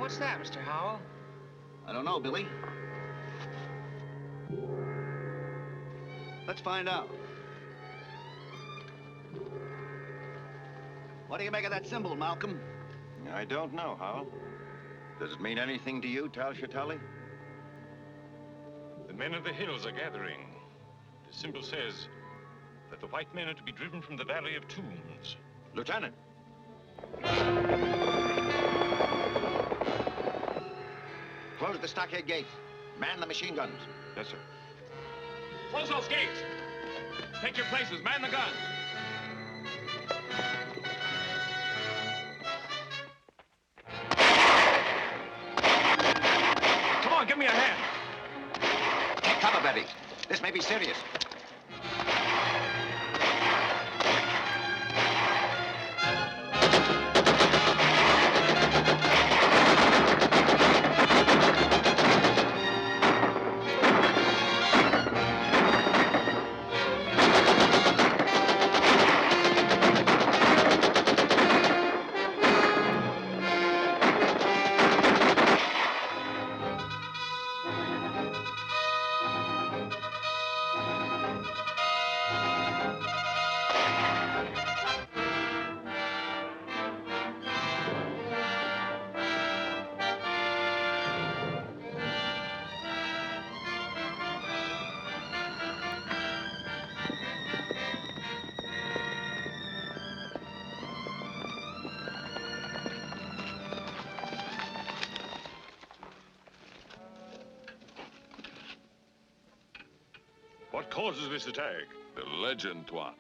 what's that, Mr. Howell? I don't know, Billy. Let's find out. What do you make of that symbol, Malcolm? I don't know, Howell. Does it mean anything to you, Tal Shatali? The men of the hills are gathering. The symbol says that the white men are to be driven from the Valley of Tombs. Lieutenant! Close the stockade gates. Man the machine guns. Yes, sir. Close those gates! Take your places. Man the guns. Come on, give me a hand. Take cover, Betty. This may be serious. What causes this attack? The legend, Tuan.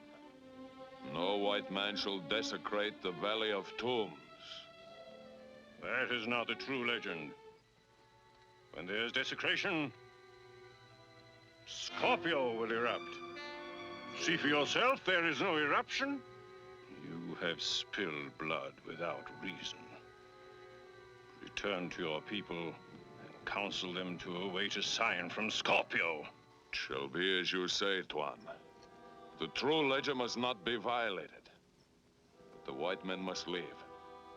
No white man shall desecrate the Valley of Tombs. That is not the true legend. When there's desecration, Scorpio will erupt. See for yourself, there is no eruption. You have spilled blood without reason. Return to your people and counsel them to await a sign from Scorpio. It shall be as you say, Tuan. The true legend must not be violated. But the white men must leave.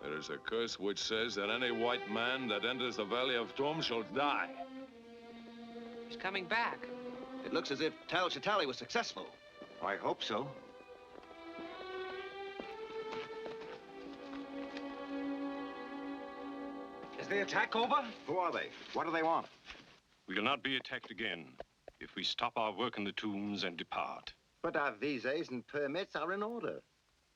There is a curse which says that any white man that enters the Valley of Tombs shall die. He's coming back. It looks as if Tal Shatali was successful. I hope so. Is the attack over? Who are they? What do they want? We will not be attacked again if we stop our work in the tombs and depart. But our visas and permits are in order.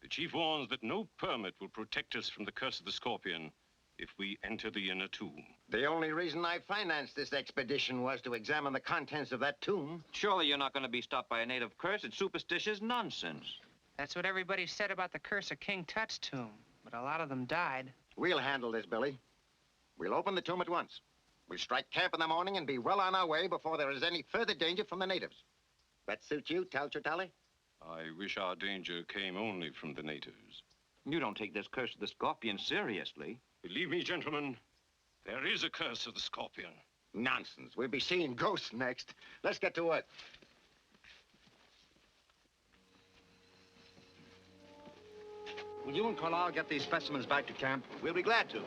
The chief warns that no permit will protect us from the curse of the Scorpion if we enter the inner tomb. The only reason I financed this expedition was to examine the contents of that tomb. Surely you're not going to be stopped by a native curse. It's superstitious nonsense. That's what everybody said about the curse of King Tut's tomb, but a lot of them died. We'll handle this, Billy. We'll open the tomb at once. We'll strike camp in the morning and be well on our way before there is any further danger from the natives. That suit you, Tal Shatali? I wish our danger came only from the natives. You don't take this curse of the Scorpion seriously. Believe me, gentlemen, there is a curse of the Scorpion. Nonsense. We'll be seeing ghosts next. Let's get to work. Will you and Carlisle get these specimens back to camp? We'll be glad to.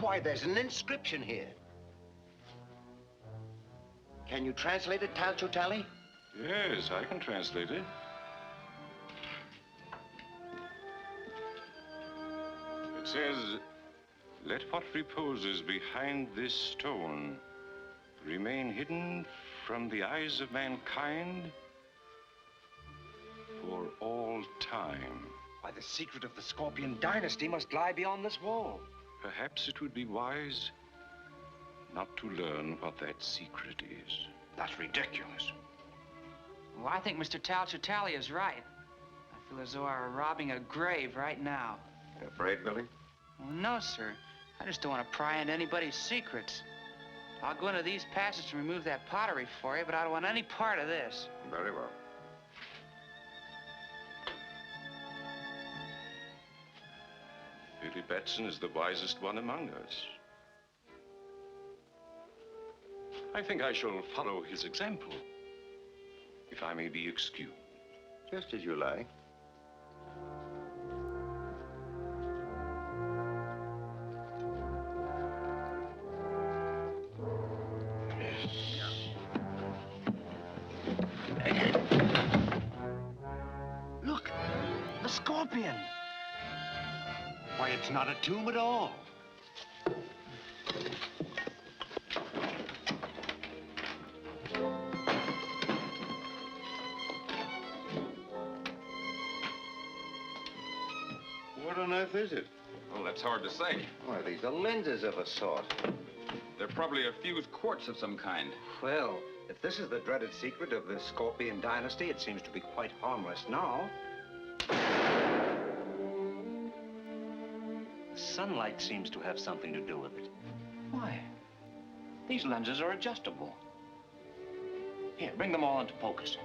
Why, there's an inscription here. Can you translate it, Tal Shatali? Yes, I can translate it. It says, "Let what reposes behind this stone remain hidden from the eyes of mankind for all time." Why, the secret of the Scorpion dynasty must lie beyond this wall. Perhaps it would be wise not to learn what that secret is. That's ridiculous. Well, I think Mr. Tal Shatali is right. I feel as though I were robbing a grave right now. Afraid, Billy? Well, no, sir. I just don't want to pry into anybody's secrets. I'll go into these passages and remove that pottery for you, but I don't want any part of this. Very well. Billy Batson is the wisest one among us. I think I shall follow his example, if I may be excused. Just as you like. Look, the scorpion. Why, it's not a tomb at all. What on earth is it? Well, that's hard to say. Why, these are lenses of a sort. They're probably a fused quartz of some kind. Well, if this is the dreaded secret of the Scorpion dynasty, it seems to be quite harmless now. The sunlight seems to have something to do with it. Why? These lenses are adjustable. Here, bring them all into focus.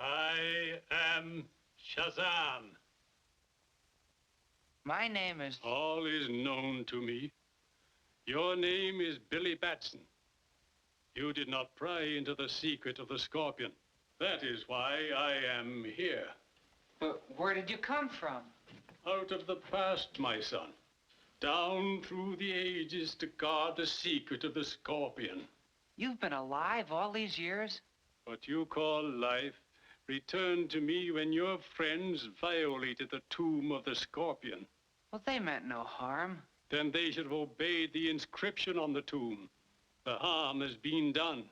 I am Shazam. My name is... All is known to me. Your name is Billy Batson. You did not pry into the secret of the Scorpion. That is why I am here. But where did you come from? Out of the past, my son. Down through the ages to guard the secret of the Scorpion. You've been alive all these years? What you call life returned to me when your friends violated the tomb of the Scorpion. Well, they meant no harm. Then they should have obeyed the inscription on the tomb. The harm has been done.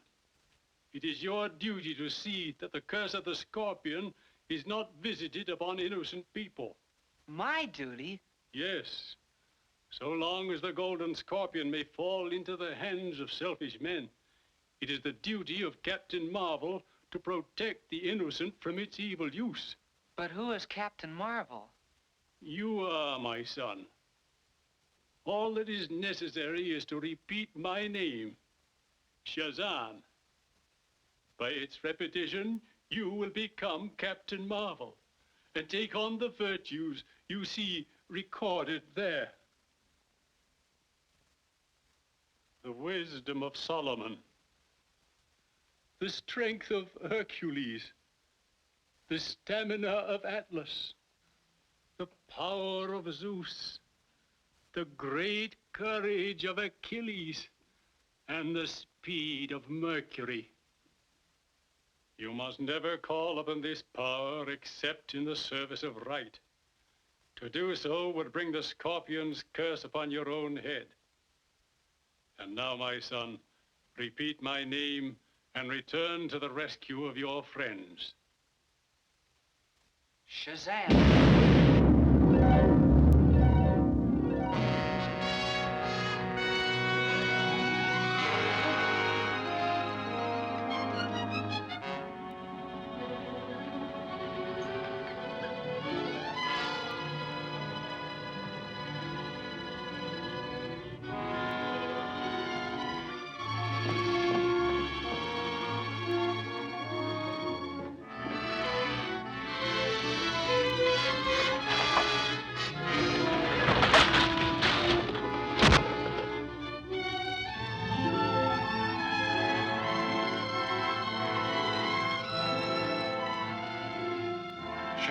It is your duty to see that the curse of the Scorpion is not visited upon innocent people. My duty? Yes. So long as the golden Scorpion may fall into the hands of selfish men, it is the duty of Captain Marvel to protect the innocent from its evil use. But who is Captain Marvel? You are, my son. All that is necessary is to repeat my name, Shazam. By its repetition, you will become Captain Marvel and take on the virtues you see recorded there. The wisdom of Solomon, the strength of Hercules, the stamina of Atlas, the power of Zeus, the great courage of Achilles, and the speed of Mercury. You must never call upon this power except in the service of right. To do so would bring the Scorpion's curse upon your own head. And now, my son, repeat my name and return to the rescue of your friends. Shazam.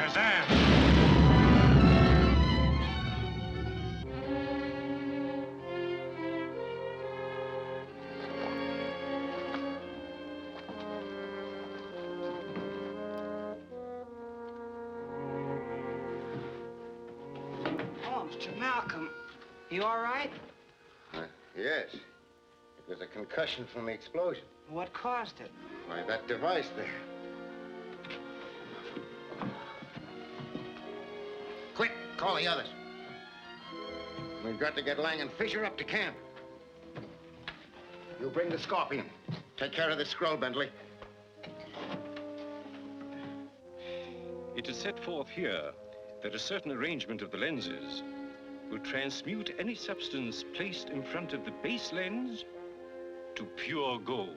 Shazam! Oh, Mr. Malcolm, you all right? Yes. It was a concussion from the explosion. What caused it? Why, that device there. Quick, call the others. We've got to get Lang and Fisher up to camp. You bring the Scorpion. Take care of the scroll, Bentley. It is set forth here that a certain arrangement of the lenses will transmute any substance placed in front of the base lens to pure gold.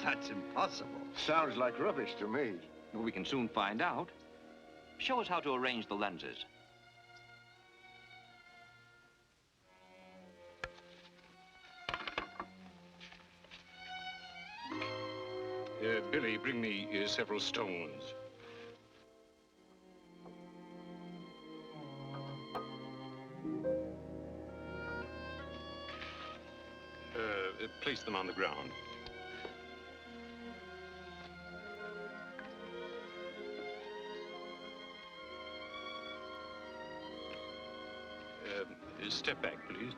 That's impossible. Sounds like rubbish to me. Well, we can soon find out. Show us how to arrange the lenses. Billy, bring me several stones. Place them on the ground. Step back, please.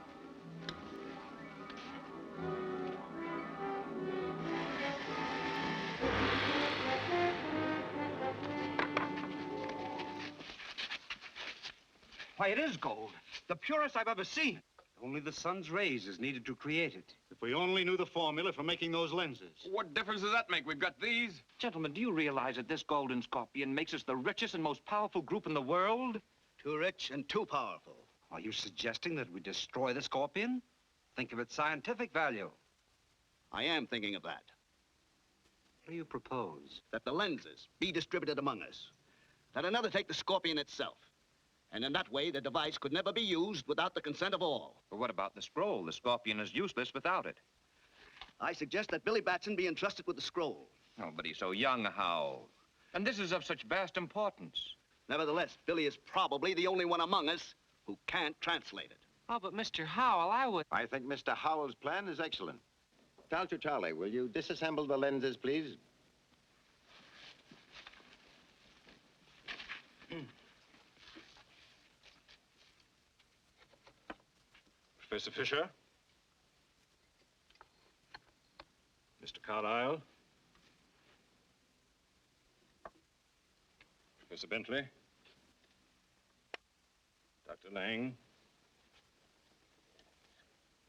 Why, it is gold. The purest I've ever seen. Only the sun's rays is needed to create it. If we only knew the formula for making those lenses. What difference does that make? We've got these. Gentlemen, do you realize that this golden scorpion makes us the richest and most powerful group in the world? Too rich and too powerful. Are you suggesting that we destroy the scorpion? Think of its scientific value. I am thinking of that. What do you propose? That the lenses be distributed among us. That another take the scorpion itself. And in that way, the device could never be used without the consent of all. But what about the scroll? The scorpion is useless without it. I suggest that Billy Batson be entrusted with the scroll. Oh, but he's so young, how? And this is of such vast importance. Nevertheless, Billy is probably the only one among us who can't translate it. Oh, but Mr. Howell, I would... I think Mr. Howell's plan is excellent. Talcher Charlie, will you disassemble the lenses, please? Professor Fisher? Mr. Carlyle? Professor Bentley? Dr. Lang?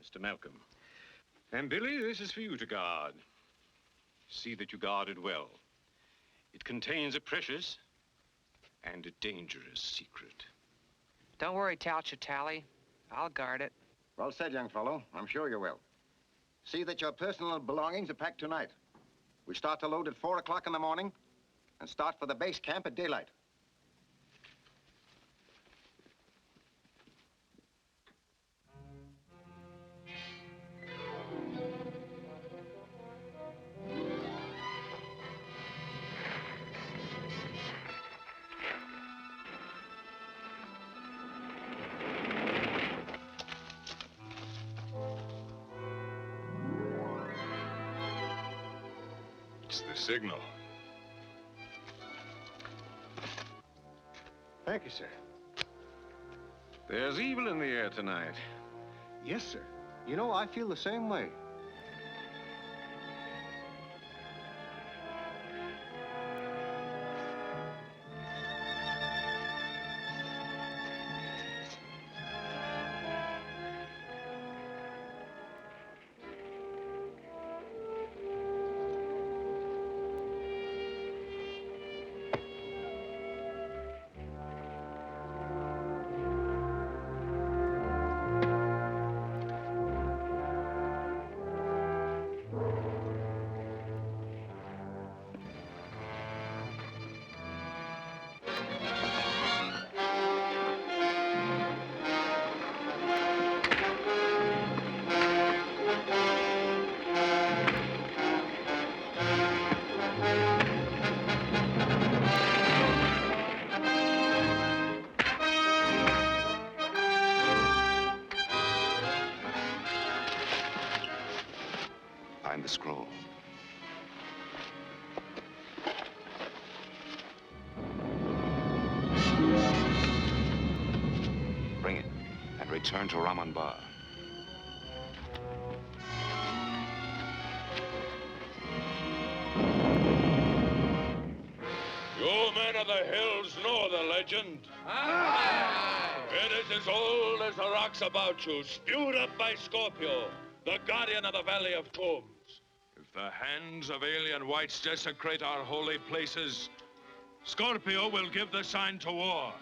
Mr. Malcolm? And Billy, this is for you to guard. See that you guard it well. It contains a precious and a dangerous secret. Don't worry, Talcha Tally. I'll guard it. Well said, young fellow. I'm sure you will. See that your personal belongings are packed tonight. We start to load at 4 o'clock in the morning and start for the base camp at daylight. It's the signal. Thank you, sir. There's evil in the air tonight. Yes, sir. You know, I feel the same way. find the scroll. Bring it, and return to Ramanbar. You men of the hills know the legend. It is as old as the rocks about you, spewed up by Scorpio, the guardian of the Valley of Tombs. If the hands of alien whites desecrate our holy places, Scorpio will give the sign to war.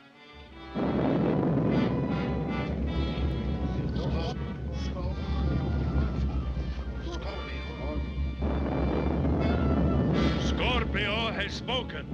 Scorpio has spoken.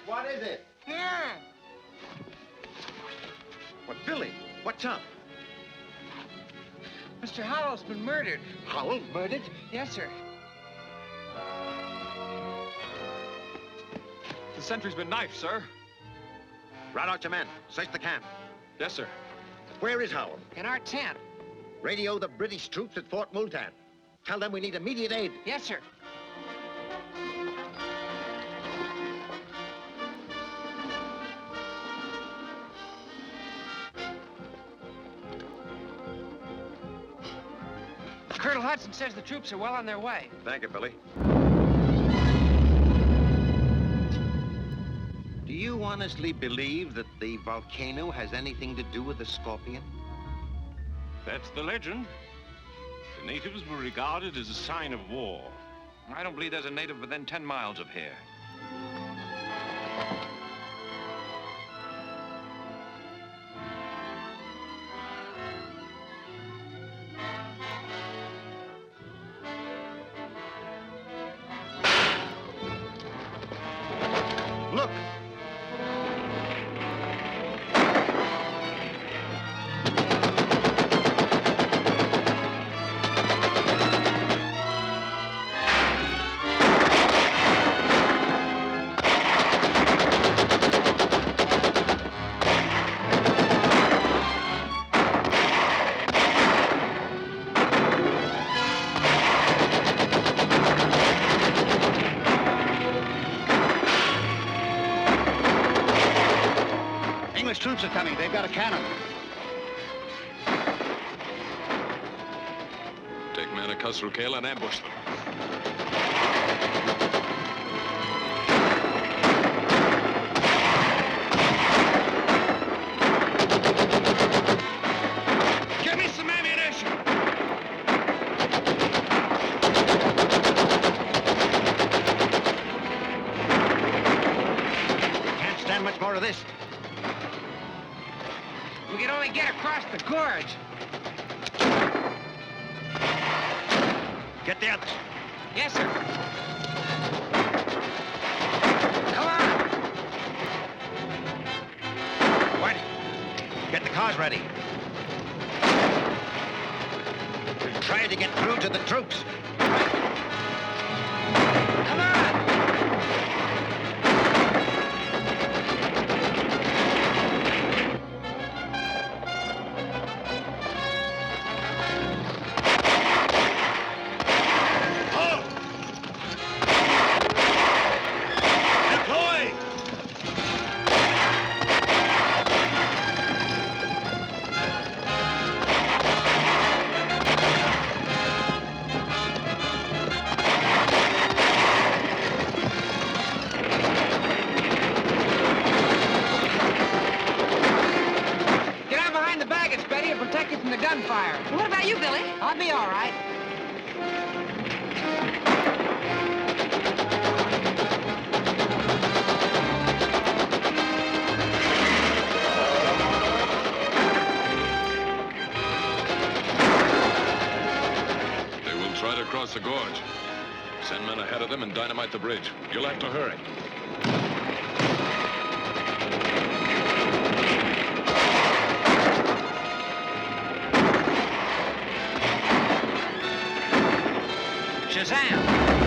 What is it? Here. What, Billy? What's up? Mr. Howell's been murdered. Howell murdered? Yes, sir. The sentry's been knifed, sir. Rout out your men. Search the camp. Yes, sir. Where is Howell? In our tent. Radio the British troops at Fort Multan. Tell them we need immediate aid. Yes, sir. Colonel Hudson says the troops are well on their way. Thank you, Billy. Do you honestly believe that the volcano has anything to do with the scorpion? That's the legend. The natives were regarded as a sign of war. I don't believe there's a native within 10 miles of here. Look! English troops are coming. They've got a cannon. Take men at Khusru and ambush them. Give me some ammunition! Can't stand much more of this. We can only get across the gorge. Get the others. Yes, sir. Come on. Whitey, get the cars ready. We're trying to get through to the troops. Come on. It's right across the gorge. Send men ahead of them and dynamite the bridge. You'll have to hurry. Shazam!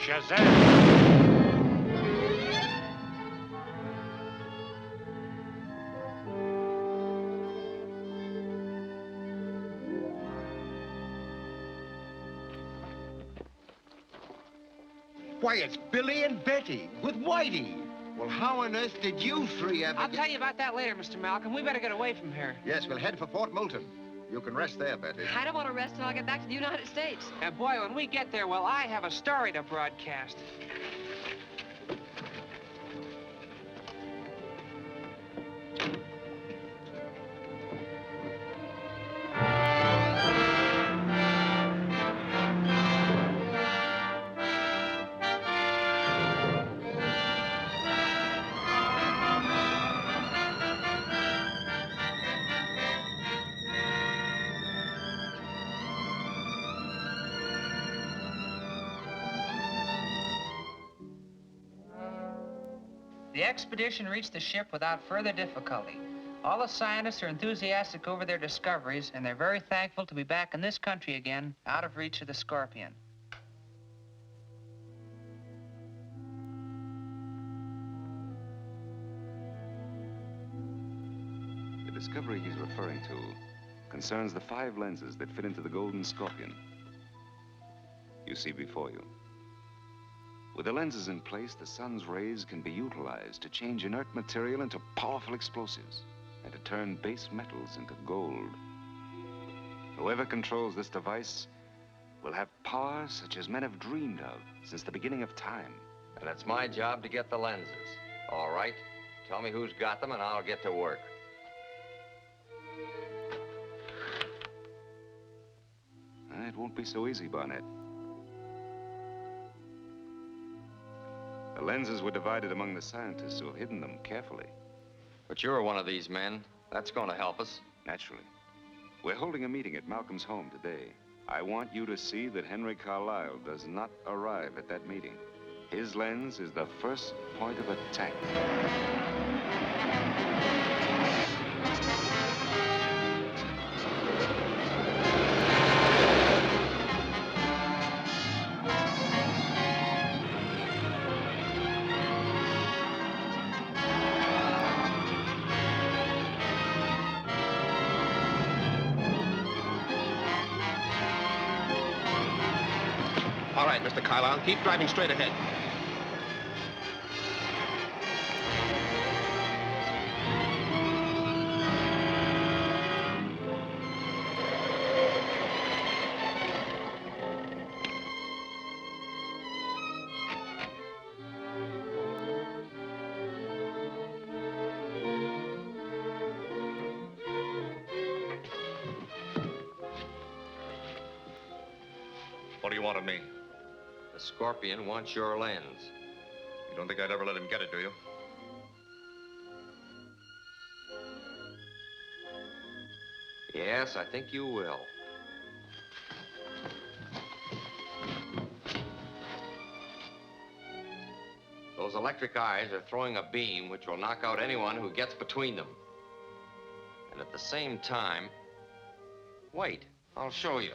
Shazam! Why, it's Billy and Betty with Whitey. Well, how on earth did you three ever I'll tell you about that later, Mr. Malcolm. We better get away from here. Yes, we'll head for Fort Moulton. You can rest there, Betty. I don't want to rest until I get back to the United States. And boy, when we get there, well, I have a story to broadcast. The expedition reached the ship without further difficulty. All the scientists are enthusiastic over their discoveries, and they're very thankful to be back in this country again, out of reach of the Scorpion. The discovery he's referring to concerns the 5 lenses that fit into the Golden Scorpion you see before you. With the lenses in place, the sun's rays can be utilized to change inert material into powerful explosives and to turn base metals into gold. Whoever controls this device will have power such as men have dreamed of since the beginning of time. And it's my job to get the lenses. All right? Tell me who's got them and I'll get to work. It won't be so easy, Barnett. The lenses were divided among the scientists who have hidden them carefully. But you're one of these men. That's going to help us. Naturally. We're holding a meeting at Malcolm's home today. I want you to see that Henry Carlisle does not arrive at that meeting. His lens is the first point of attack. All right, Mr. Carlisle, keep driving straight ahead. What do you want of me? The Scorpion wants your lens. You don't think I'd ever let him get it, do you? Yes, I think you will. Those electric eyes are throwing a beam which will knock out anyone who gets between them. And at the same time... Wait, I'll show you.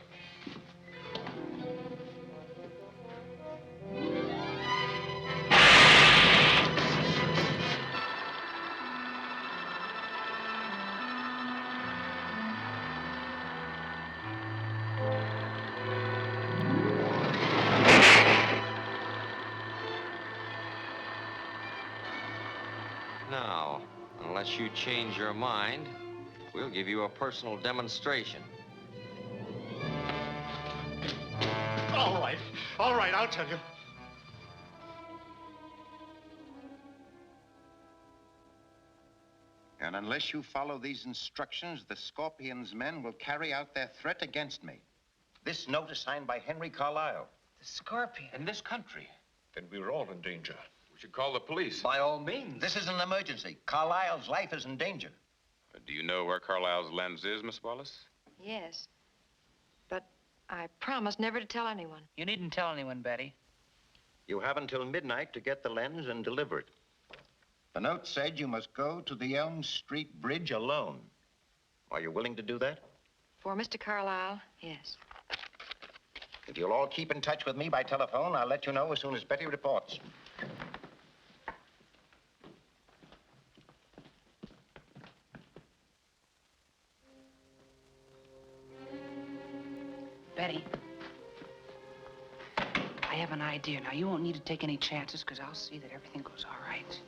Now, unless you change your mind, we'll give you a personal demonstration. All right, I'll tell you. And unless you follow these instructions, the Scorpion's men will carry out their threat against me. This note is signed by Henry Carlisle. The Scorpion? In this country? Then we're all in danger. We should call the police. By all means. This is an emergency. Carlisle's life is in danger. Do you know where Carlisle's lens is, Miss Wallace? Yes. But I promised never to tell anyone. You needn't tell anyone, Betty. You have until midnight to get the lens and deliver it. The note said you must go to the Elm Street Bridge alone. Are you willing to do that? For Mr. Carlisle, yes. If you'll all keep in touch with me by telephone, I'll let you know as soon as Betty reports. Betty, I have an idea. Now, you won't need to take any chances, because I'll see that everything goes all right.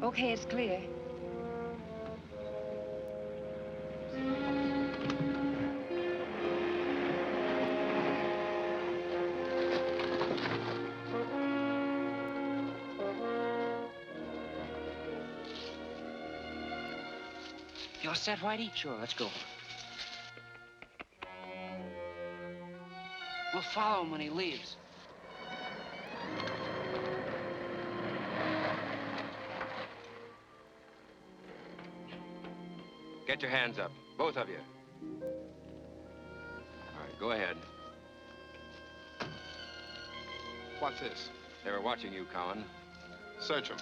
Okay, it's clear. You all set, Whitey? Sure, let's go. We'll follow him when he leaves. Get your hands up, both of you. All right, go ahead. What's this? They were watching you, Cowan. Search him.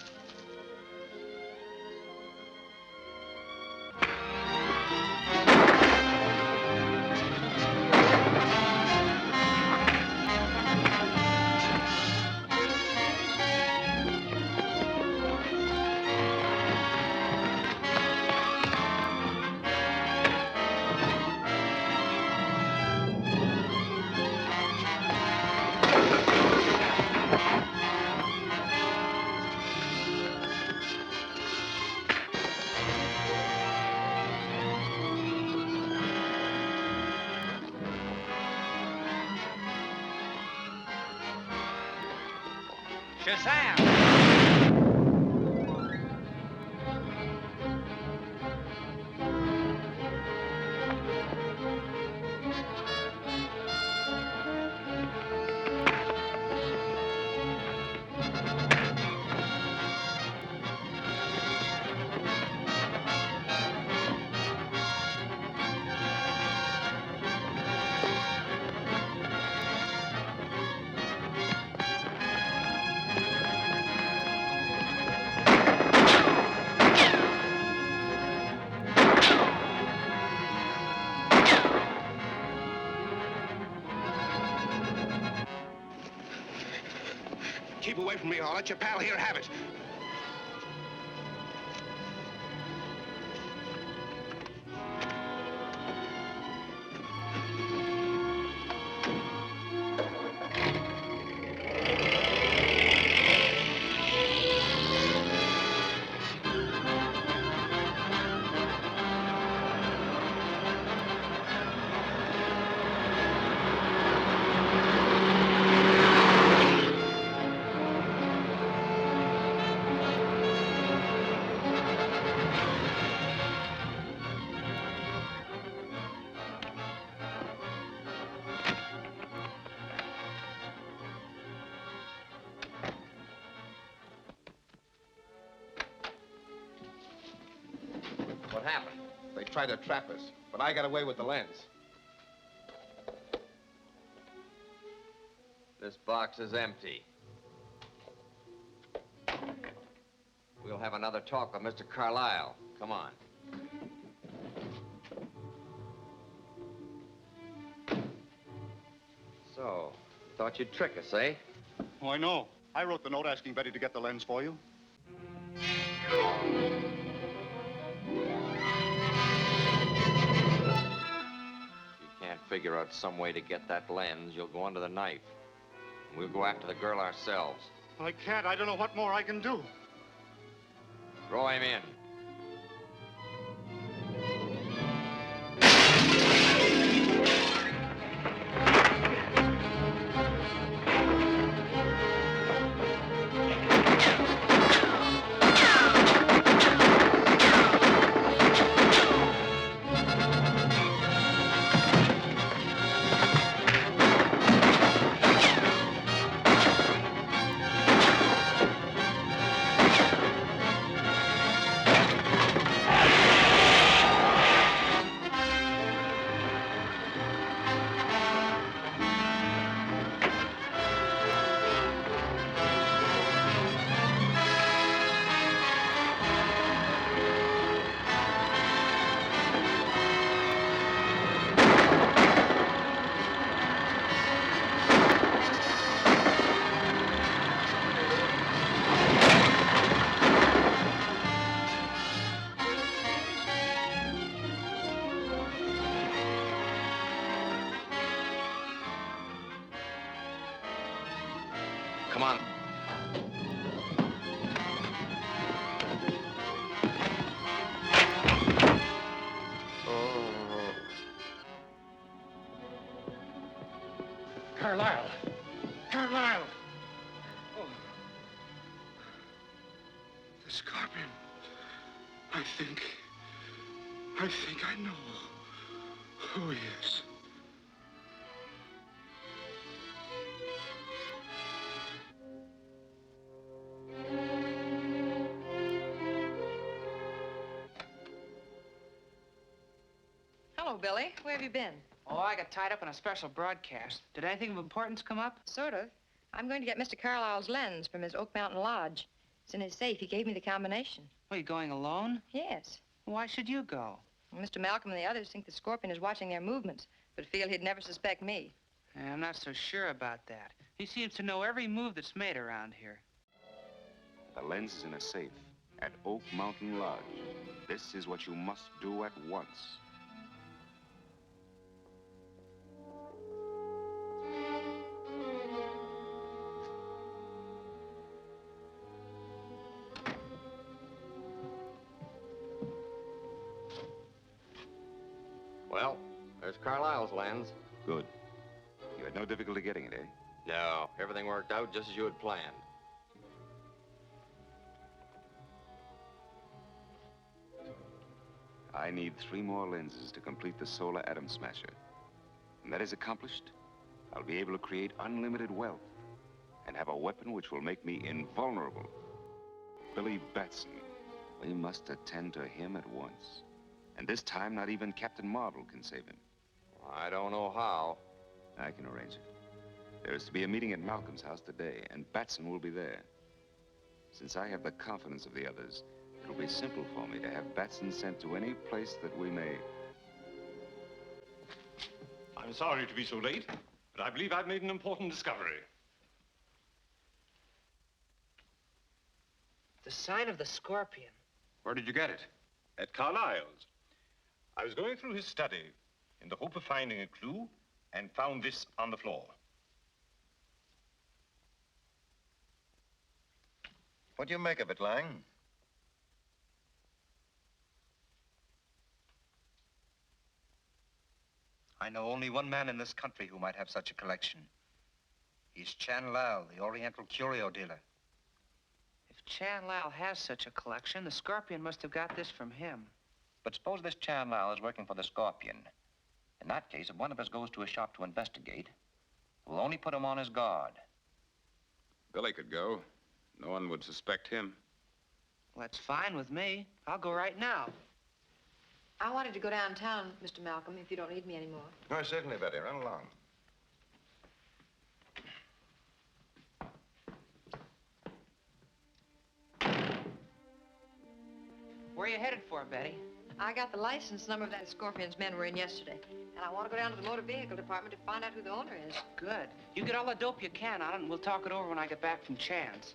Shazam! Keep away from me, or I'll let your pal here have it. What happened? They tried to trap us, but I got away with the lens. This box is empty. We'll have another talk with Mr. Carlyle. Come on. So, thought you'd trick us, eh? Why, no. I wrote the note asking Betty to get the lens for you. Can't figure out some way to get that lens, you'll go under the knife. We'll go after the girl ourselves. I can't. I don't know what more I can do. Throw him in. Come on. Carlyle! Carlyle! Oh. The scorpion. I think I think I know. Oh, yes. Hello, Billy. Where have you been? Oh, I got tied up in a special broadcast. Did anything of importance come up? Sort of. I'm going to get Mr. Carlisle's lens from his Oak Mountain Lodge. It's in his safe. He gave me the combination. Are you going alone? Yes. Why should you go? Well, Mr. Malcolm and the others think the Scorpion is watching their movements, but feel he'd never suspect me. I'm not so sure about that. He seems to know every move that's made around here. The lens is in a safe at Oak Mountain Lodge. This is what you must do at once. Well, there's Carlisle's lens. Good. You had no difficulty getting it, eh? No, everything worked out just as you had planned. I need 3 more lenses to complete the solar atom smasher. When that is accomplished, I'll be able to create unlimited wealth and have a weapon which will make me invulnerable. Billy Batson. We must attend to him at once. And this time, not even Captain Marvel can save him. I don't know how. I can arrange it. There is to be a meeting at Malcolm's house today, and Batson will be there. Since I have the confidence of the others, it'll be simple for me to have Batson sent to any place that we may. I'm sorry to be so late, but I believe I've made an important discovery. The sign of the Scorpion. Where did you get it? At Carlisle's. I was going through his study in the hope of finding a clue and found this on the floor. What do you make of it, Lang? I know only one man in this country who might have such a collection. He's Chan Lao, the Oriental curio dealer. If Chan Lao has such a collection, the Scorpion must have got this from him. But suppose this Chan Lao is working for the Scorpion. In that case, if one of us goes to his shop to investigate, we'll only put him on his guard. Billy could go. No one would suspect him. Well, that's fine with me. I'll go right now. I wanted to go downtown, Mr. Malcolm, if you don't need me anymore. Oh, certainly, Betty. Run along. Where are you headed for, Betty? I got the license number of that Scorpion's men were in yesterday. And I want to go down to the motor vehicle department to find out who the owner is. Good. You get all the dope you can on it, and we'll talk it over when I get back from Chan's.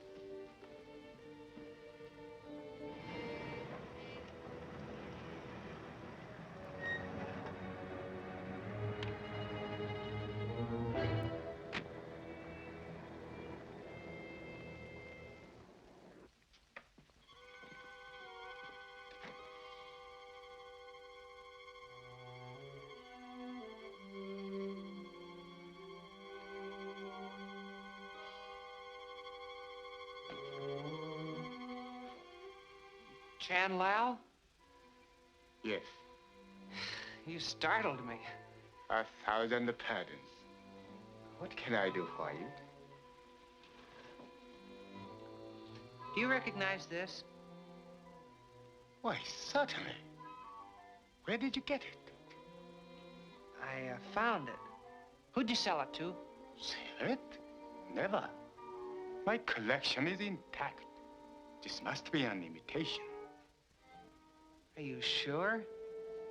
Chan Lao? Yes. You startled me. 1,000 pardons. What can I do for you? Do you recognize this? Why, certainly. Where did you get it? I found it. Who'd you sell it to? Sell it? Never. My collection is intact. This must be an imitation. Are you sure?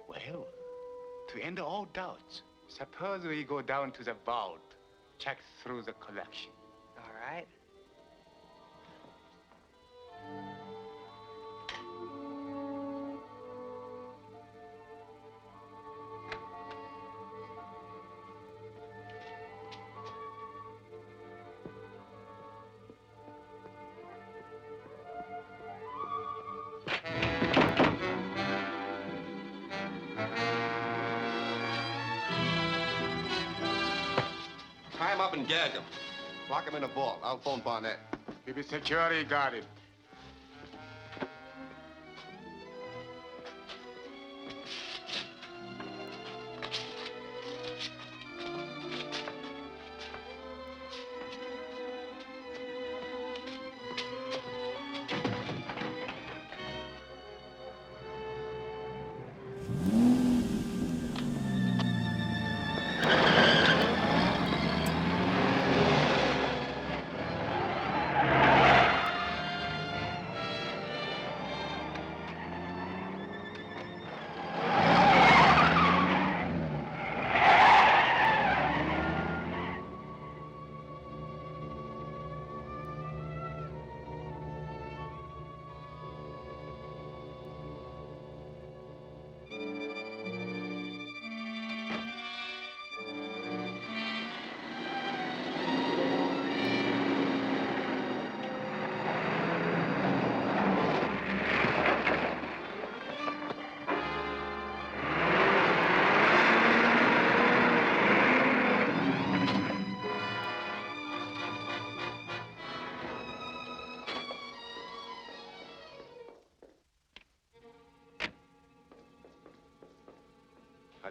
Well, to end all doubts, suppose we go down to the vault, check through the collection. All right. Tie him up and gag him. Lock him in a vault. I'll phone Barnett. Keep it securely guarded.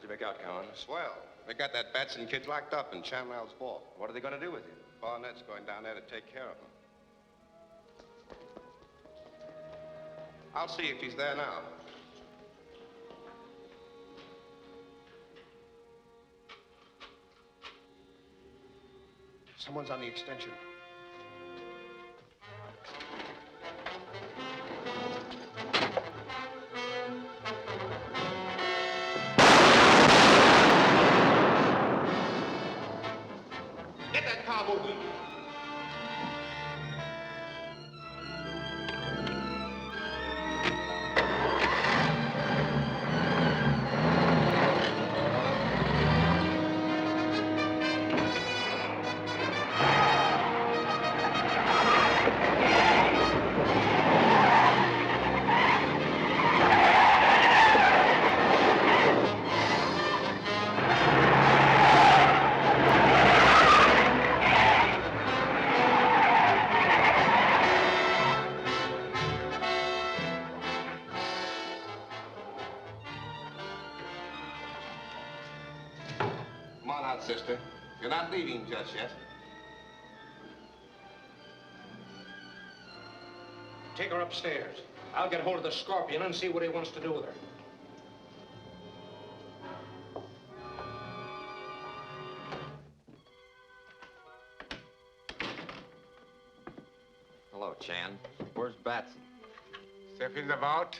you make out, Cowan? Swell. They got that Batson kid locked up in Chanlow's vault. What are they going to do with him? Barnett's going down there to take care of him. I'll see if he's there now. Someone's on the extension. Get that car moving. Come on out, sister. You're not leaving just yet. Take her upstairs. I'll get hold of the Scorpion and see what he wants to do with her. Hello, Chan. Where's Batson? Step in the vault.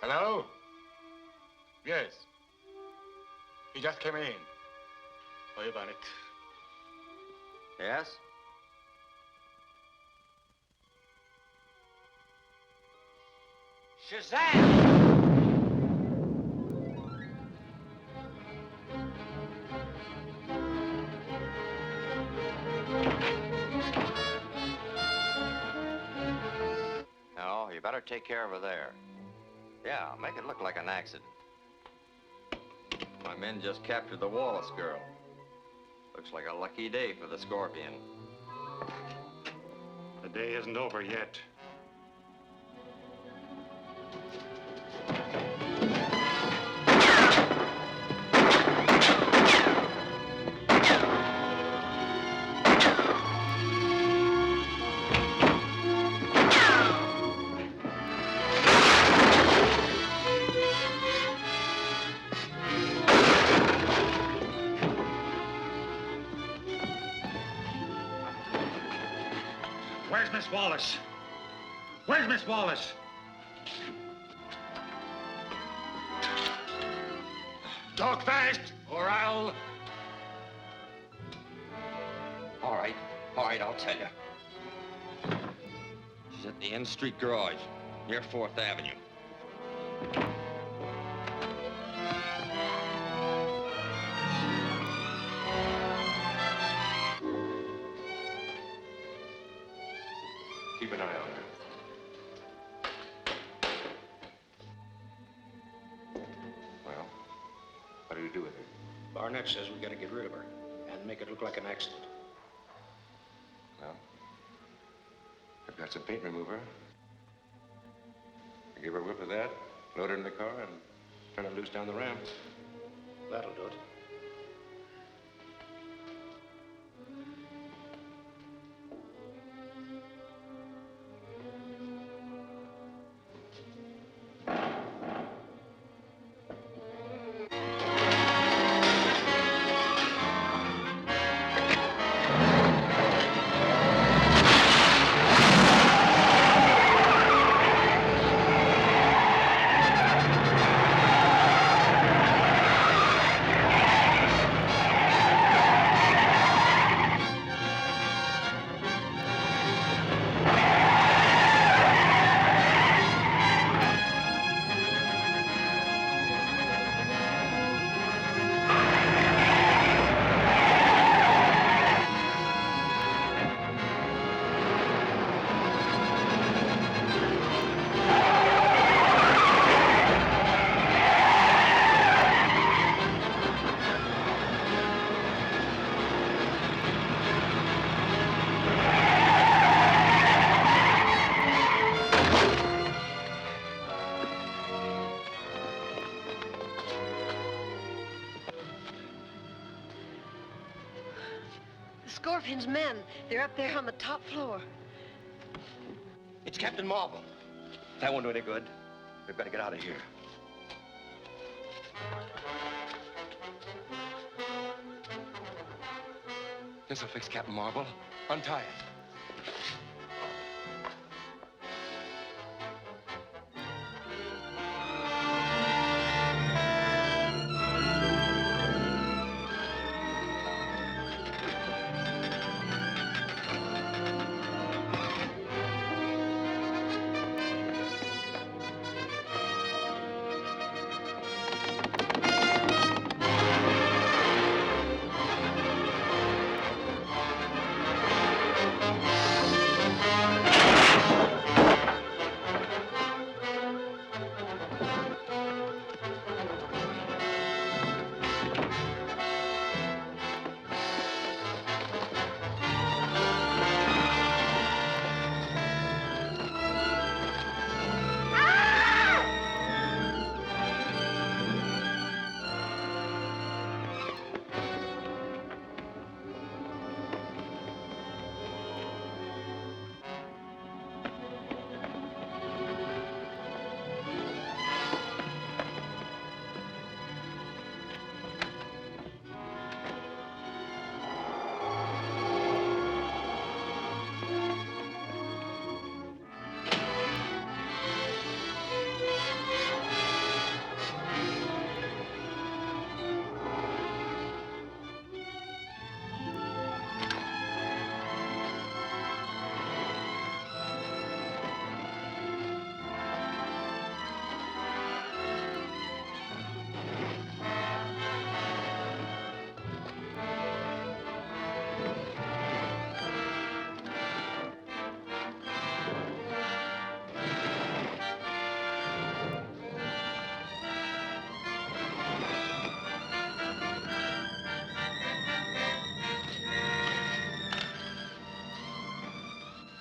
Hello? Yes. He just came in. Wait about it. Yes? Shazam! No, you better take care of her there. Yeah, make it look like an accident. My men just captured the Wallace girl. Looks like a lucky day for the Scorpion. The day isn't over yet. Where's Miss Wallace? Where's Miss Wallace? Talk fast, or I'll... All right, I'll tell you. She's at the N Street garage, near 4th Avenue. Keep an eye on her. Well, what do we do with her? Barnett says we gotta get rid of her and make it look like an accident. Well, I've got some paint remover. I give her a whip of that, load her in the car, and turn her loose down the ramp. That'll do it. Scorpion's men. They're up there on the top floor. It's Captain Marvel. That won't do any good. We've got to get out of here. This'll fix Captain Marvel. Untie it.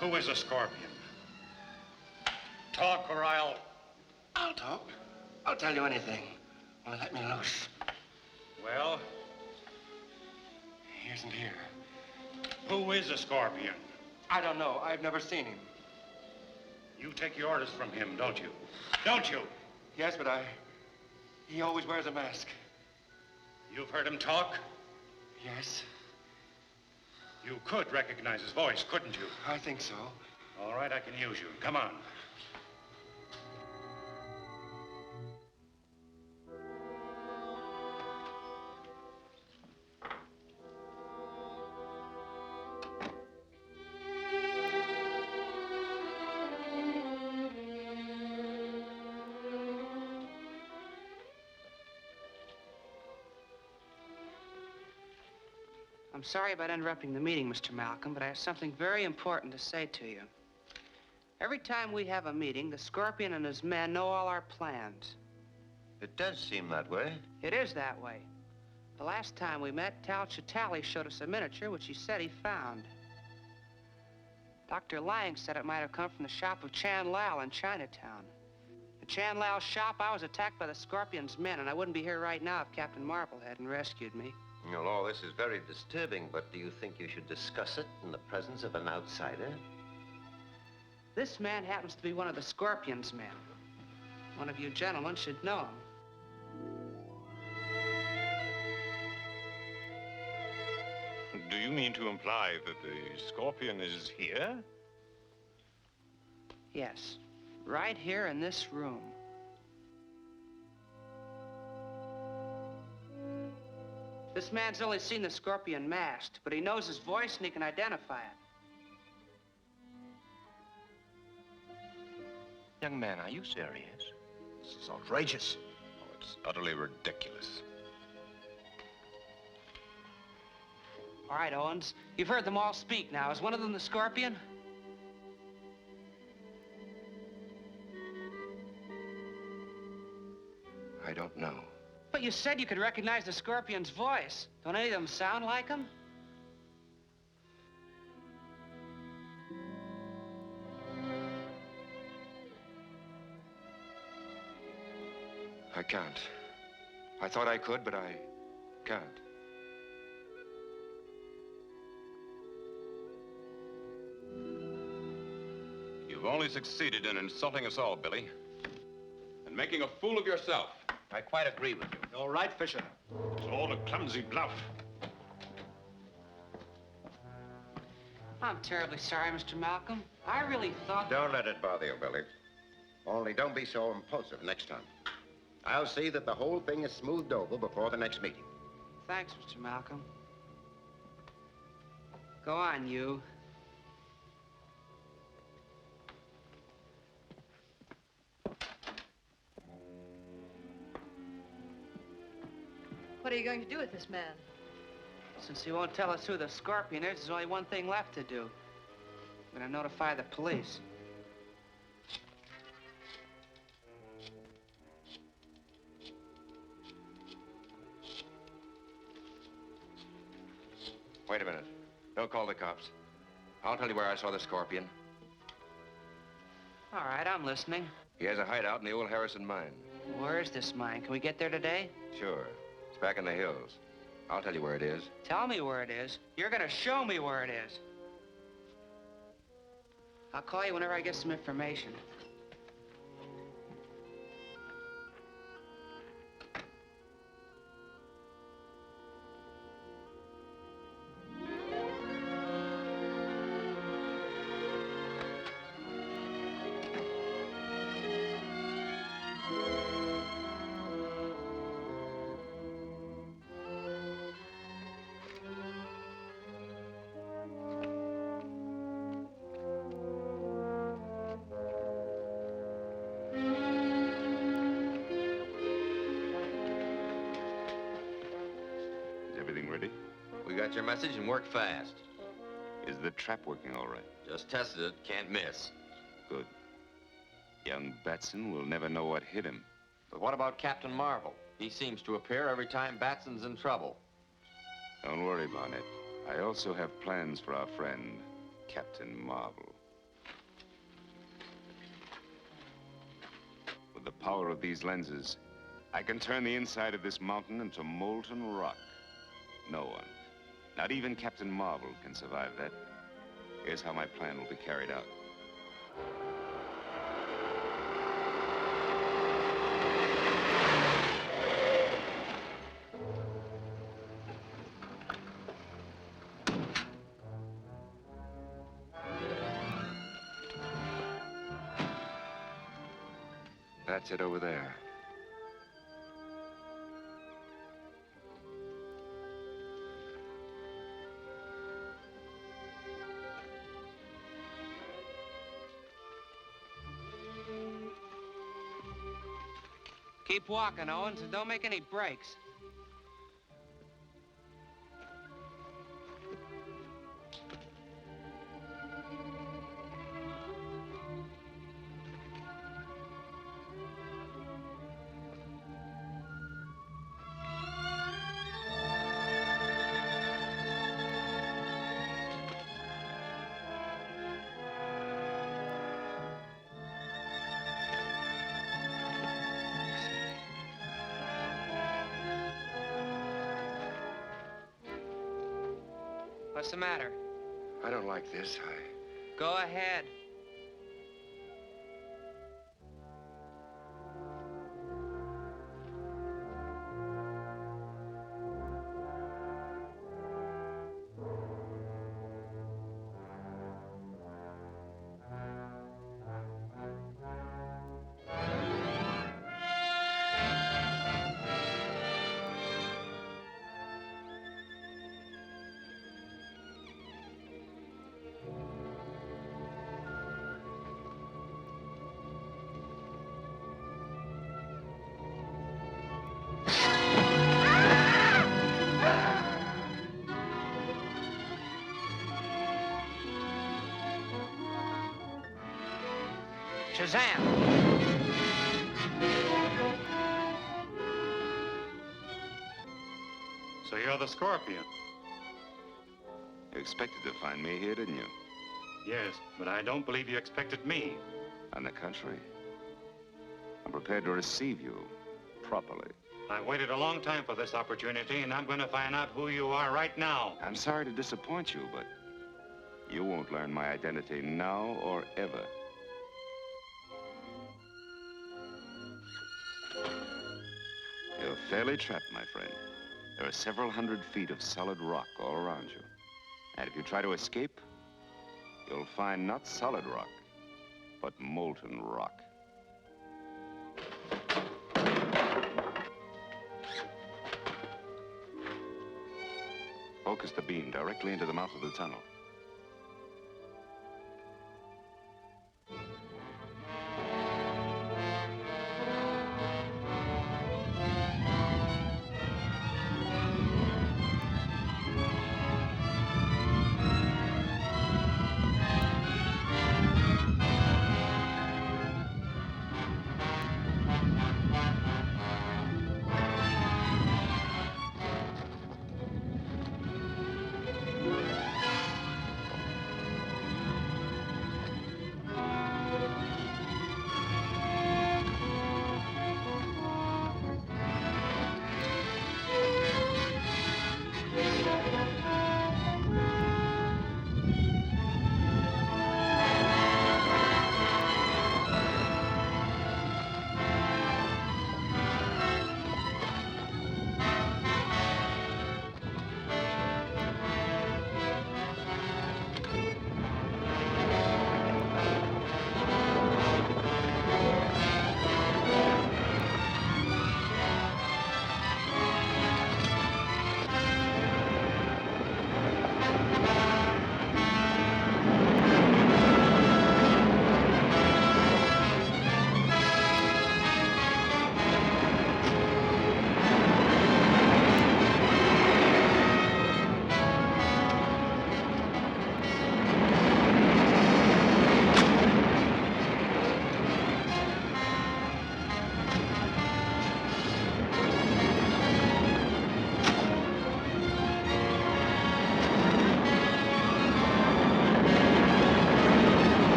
Who is a Scorpion? Talk or I'll talk. I'll tell you anything. Only let me loose. Well, He isn't here. who is a Scorpion? I don't know. I've never seen him. You take your orders from him, don't you? Don't you? Yes, but he always wears a mask. You've heard him talk? Yes. You could recognize his voice, couldn't you? I think so. All right, I can use you. Come on. I'm sorry about interrupting the meeting, Mr. Malcolm, but I have something very important to say to you. Every time we have a meeting, the Scorpion and his men know all our plans. It does seem that way. It is that way. The last time we met, Tal Chitali showed us a miniature which he said he found. Dr. Lang said it might have come from the shop of Chan Lao in Chinatown. At Chan Lao's shop, I was attacked by the Scorpion's men, and I wouldn't be here right now if Captain Marvel hadn't rescued me. Well, all this is very disturbing, but do you think you should discuss it in the presence of an outsider? This man happens to be one of the Scorpion's men. One of you gentlemen should know him. Do you mean to imply that the Scorpion is here? Yes, right here in this room. This man's only seen the Scorpion masked, but he knows his voice and he can identify it. Young man, are you serious? This is outrageous. Oh, it's utterly ridiculous. All right, Owens, you've heard them all speak now. Is one of them the Scorpion? I don't know. But you said you could recognize the Scorpion's voice. Don't any of them sound like him? I can't. I thought I could, but I can't. only succeeded in insulting us all, Billy. And making a fool of yourself. I quite agree with you. All right, Fisher. It's all a clumsy bluff. I'm terribly sorry, Mr. Malcolm. I really thought... Don't let it bother you, Billy. Only don't be so impulsive next time. I'll see that the whole thing is smoothed over before the next meeting. Thanks, Mr. Malcolm. Go on, you. What are you going to do with this man? Since he won't tell us who the Scorpion is, there's only one thing left to do. I'm gonna notify the police. Wait a minute. Don't call the cops. I'll tell you where I saw the Scorpion. All right, I'm listening. He has a hideout in the old Harrison mine. Where is this mine? Can we get there today? Sure. It's back in the hills. I'll tell you where it is. Tell me where it is. You're gonna show me where it is. I'll call you whenever I get some information. We got your message and worked fast. Is the trap working all right? Just tested it. Can't miss. Good. Young Batson will never know what hit him. But what about Captain Marvel? He seems to appear every time Batson's in trouble. Don't worry, Barnett. I also have plans for our friend, Captain Marvel. With the power of these lenses, I can turn the inside of this mountain into molten rock. No one, not even Captain Marvel, can survive that. Here's how my plan will be carried out. That's it over there. Keep walking, Owens, and don't make any breaks. What's the matter? I don't like this. Go ahead. Shazam! So you're the Scorpion? You expected to find me here, didn't you? Yes, but I don't believe you expected me. On the contrary, I'm prepared to receive you properly. I waited a long time for this opportunity, and I'm going to find out who you are right now. I'm sorry to disappoint you, but you won't learn my identity now or ever. fairly trapped, my friend. There are several hundred feet of solid rock all around you. And if you try to escape, you'll find not solid rock, but molten rock. Focus the beam directly into the mouth of the tunnel.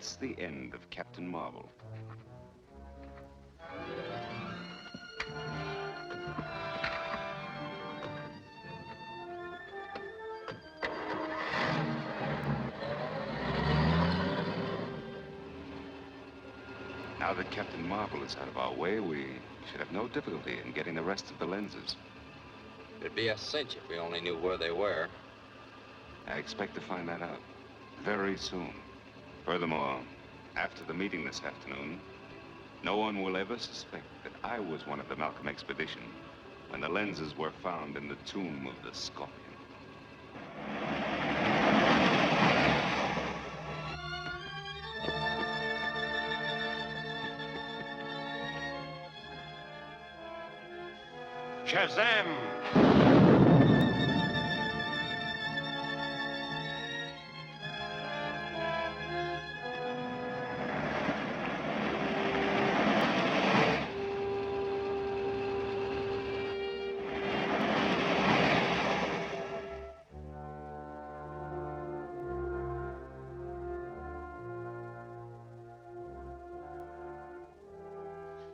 That's the end of Captain Marvel. Now that Captain Marvel is out of our way, we should have no difficulty in getting the rest of the lenses. It'd be a cinch if we only knew where they were. I expect to find that out very soon. Furthermore, after the meeting this afternoon, no one will ever suspect that I was one of the Malcolm expedition when the lenses were found in the tomb of the Scorpion. Shazam!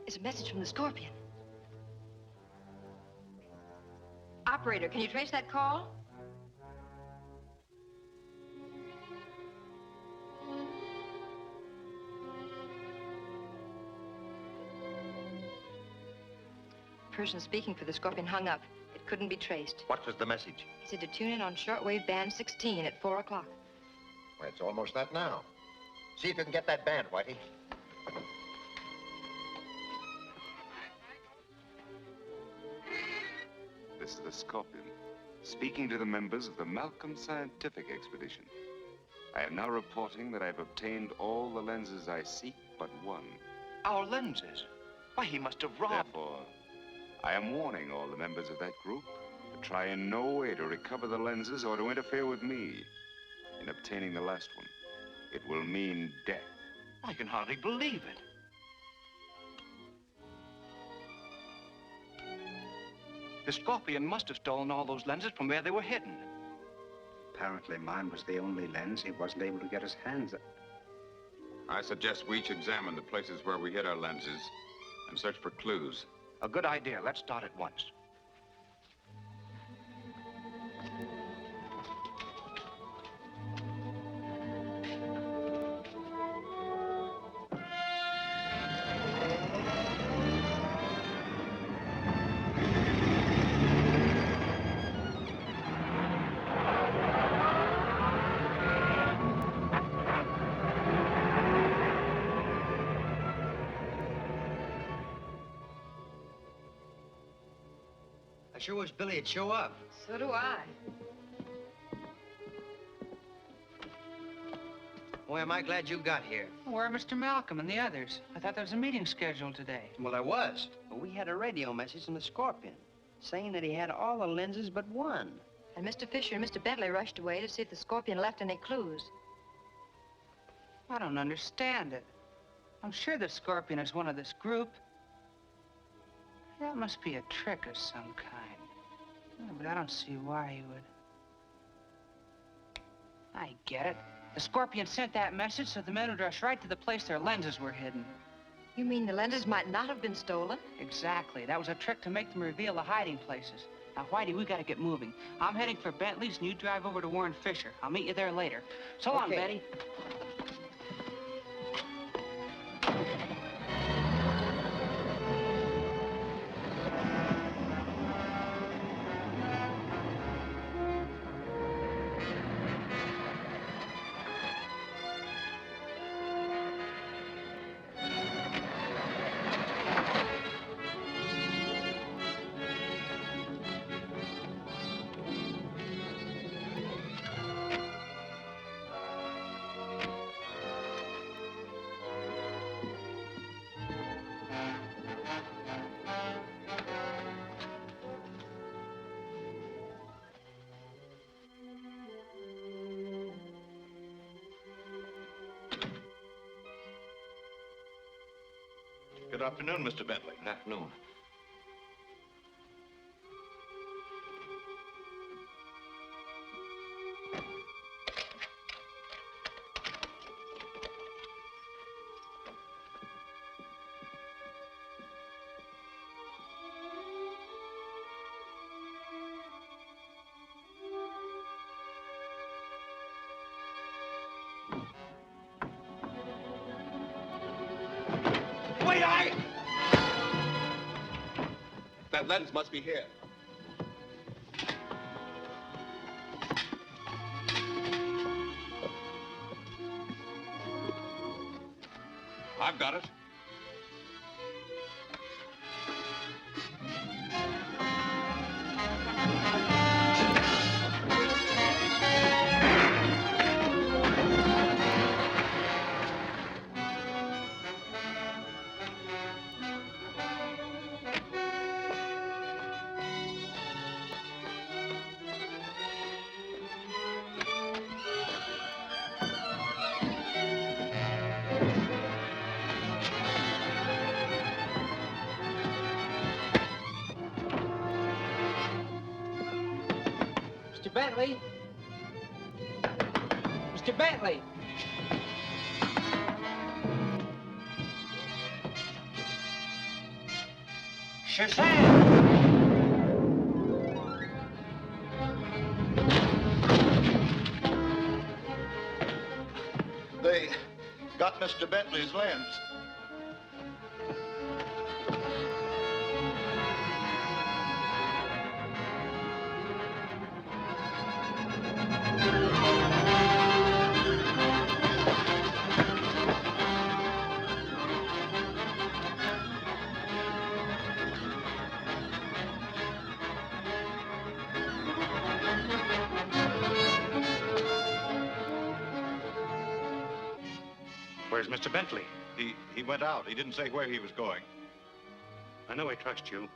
It's a message from the Scorpion. Operator, can you trace that call? The person speaking for the Scorpion hung up. It couldn't be traced. What was the message? He said to tune in on shortwave band 16 at 4 o'clock. Well, it's almost that now. See if you can get that band, Whitey. This is the Scorpion, speaking to the members of the Malcolm Scientific Expedition. I am now reporting that I've obtained all the lenses I seek but one. Our lenses? Why, he must have robbed... Therefore, I am warning all the members of that group to try in no way to recover the lenses or to interfere with me in obtaining the last one. It will mean death. I can hardly believe it. The Scorpion must have stolen all those lenses from where they were hidden. Apparently mine was the only lens he wasn't able to get his hands on. I suggest we each examine the places where we hid our lenses and search for clues. A good idea. Let's start at once. I sure wish Billy would show up. So do I. Boy, am I glad you got here. Where are Mr. Malcolm and the others? I thought there was a meeting scheduled today. Well, there was. But we had a radio message from the Scorpion saying that he had all the lenses but one. And Mr. Fisher and Mr. Bentley rushed away to see if the Scorpion left any clues. I don't understand it. I'm sure the Scorpion is one of this group. That must be a trick of some kind. Yeah, but I don't see why he would. I get it. The Scorpion sent that message so the men would rush right to the place their lenses were hidden. You mean the lenses might not have been stolen? Exactly. That was a trick to make them reveal the hiding places. Now, Whitey, we gotta get moving. I'm heading for Bentley's, and you drive over to Warren Fisher. I'll meet you there later. So long, Betty. Good afternoon, Mr. Bentley. Good afternoon. That lens must be here. I've got it. Mr. Bentley? Mr. Bentley! Shazam! They got Mr. Bentley's lens. Where's Mr. Bentley? He went out. He didn't say where he was going. I know he trusts you.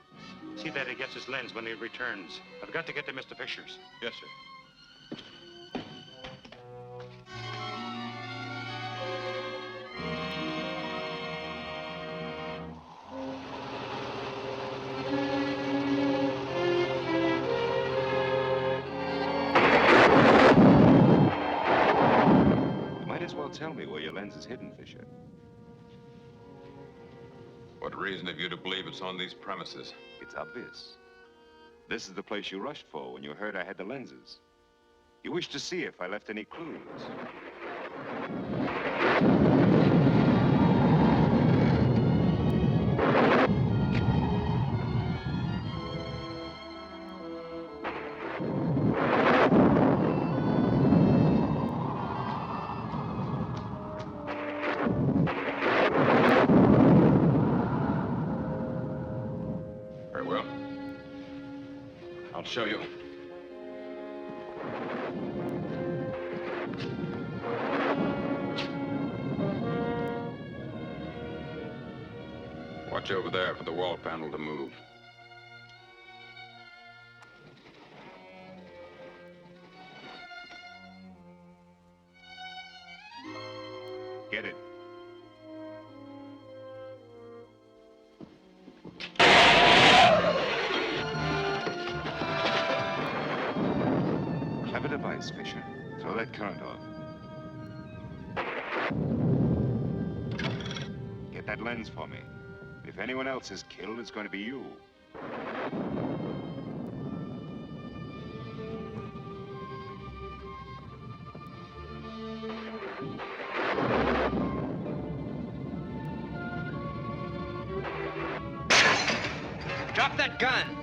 See that he gets his lens when he returns. I've got to get to Mr. Fisher's. Yes, sir. You might as well tell me where your lens is hidden, Fisher. What reason have you to believe it's on these premises? It's obvious. This is the place you rushed for when you heard I had the lenses. You wished to see if I left any clues. Very well. I'll show you. Watch over there for the wall panel to move. Get it. Clever device, Fisher. Throw that current off. Get that lens for me. If anyone else is killed, it's going to be you. Drop that gun!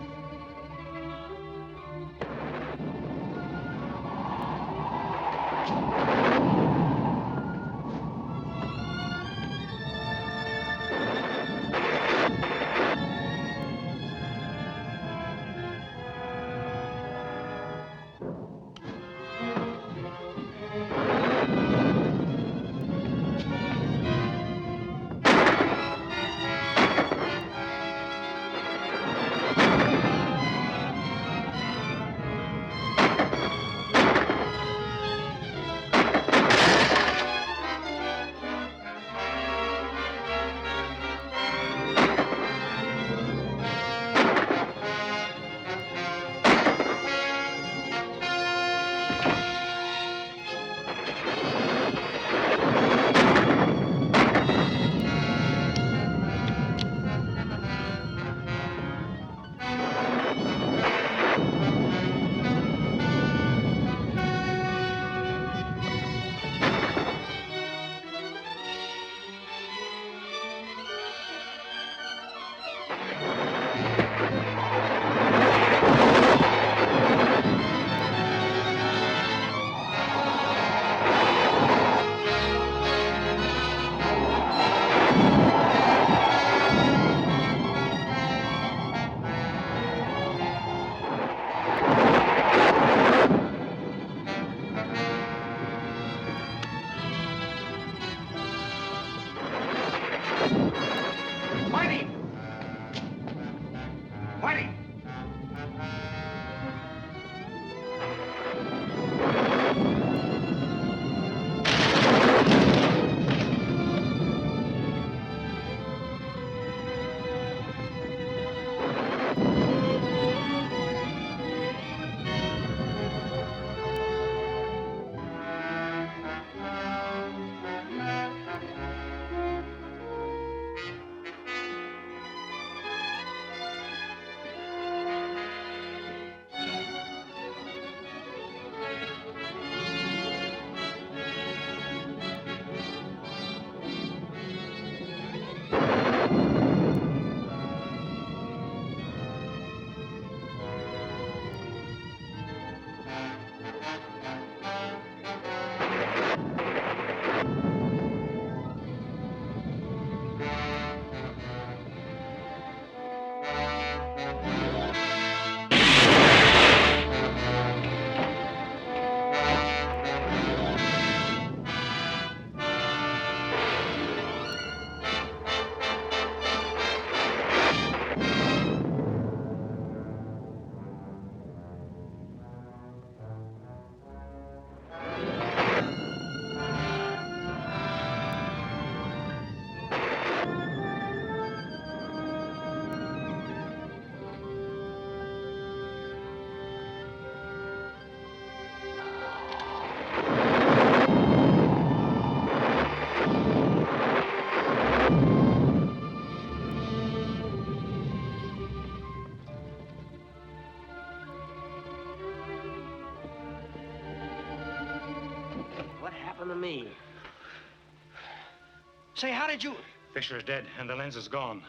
Say, how did you... Fisher's dead, and the lens is gone.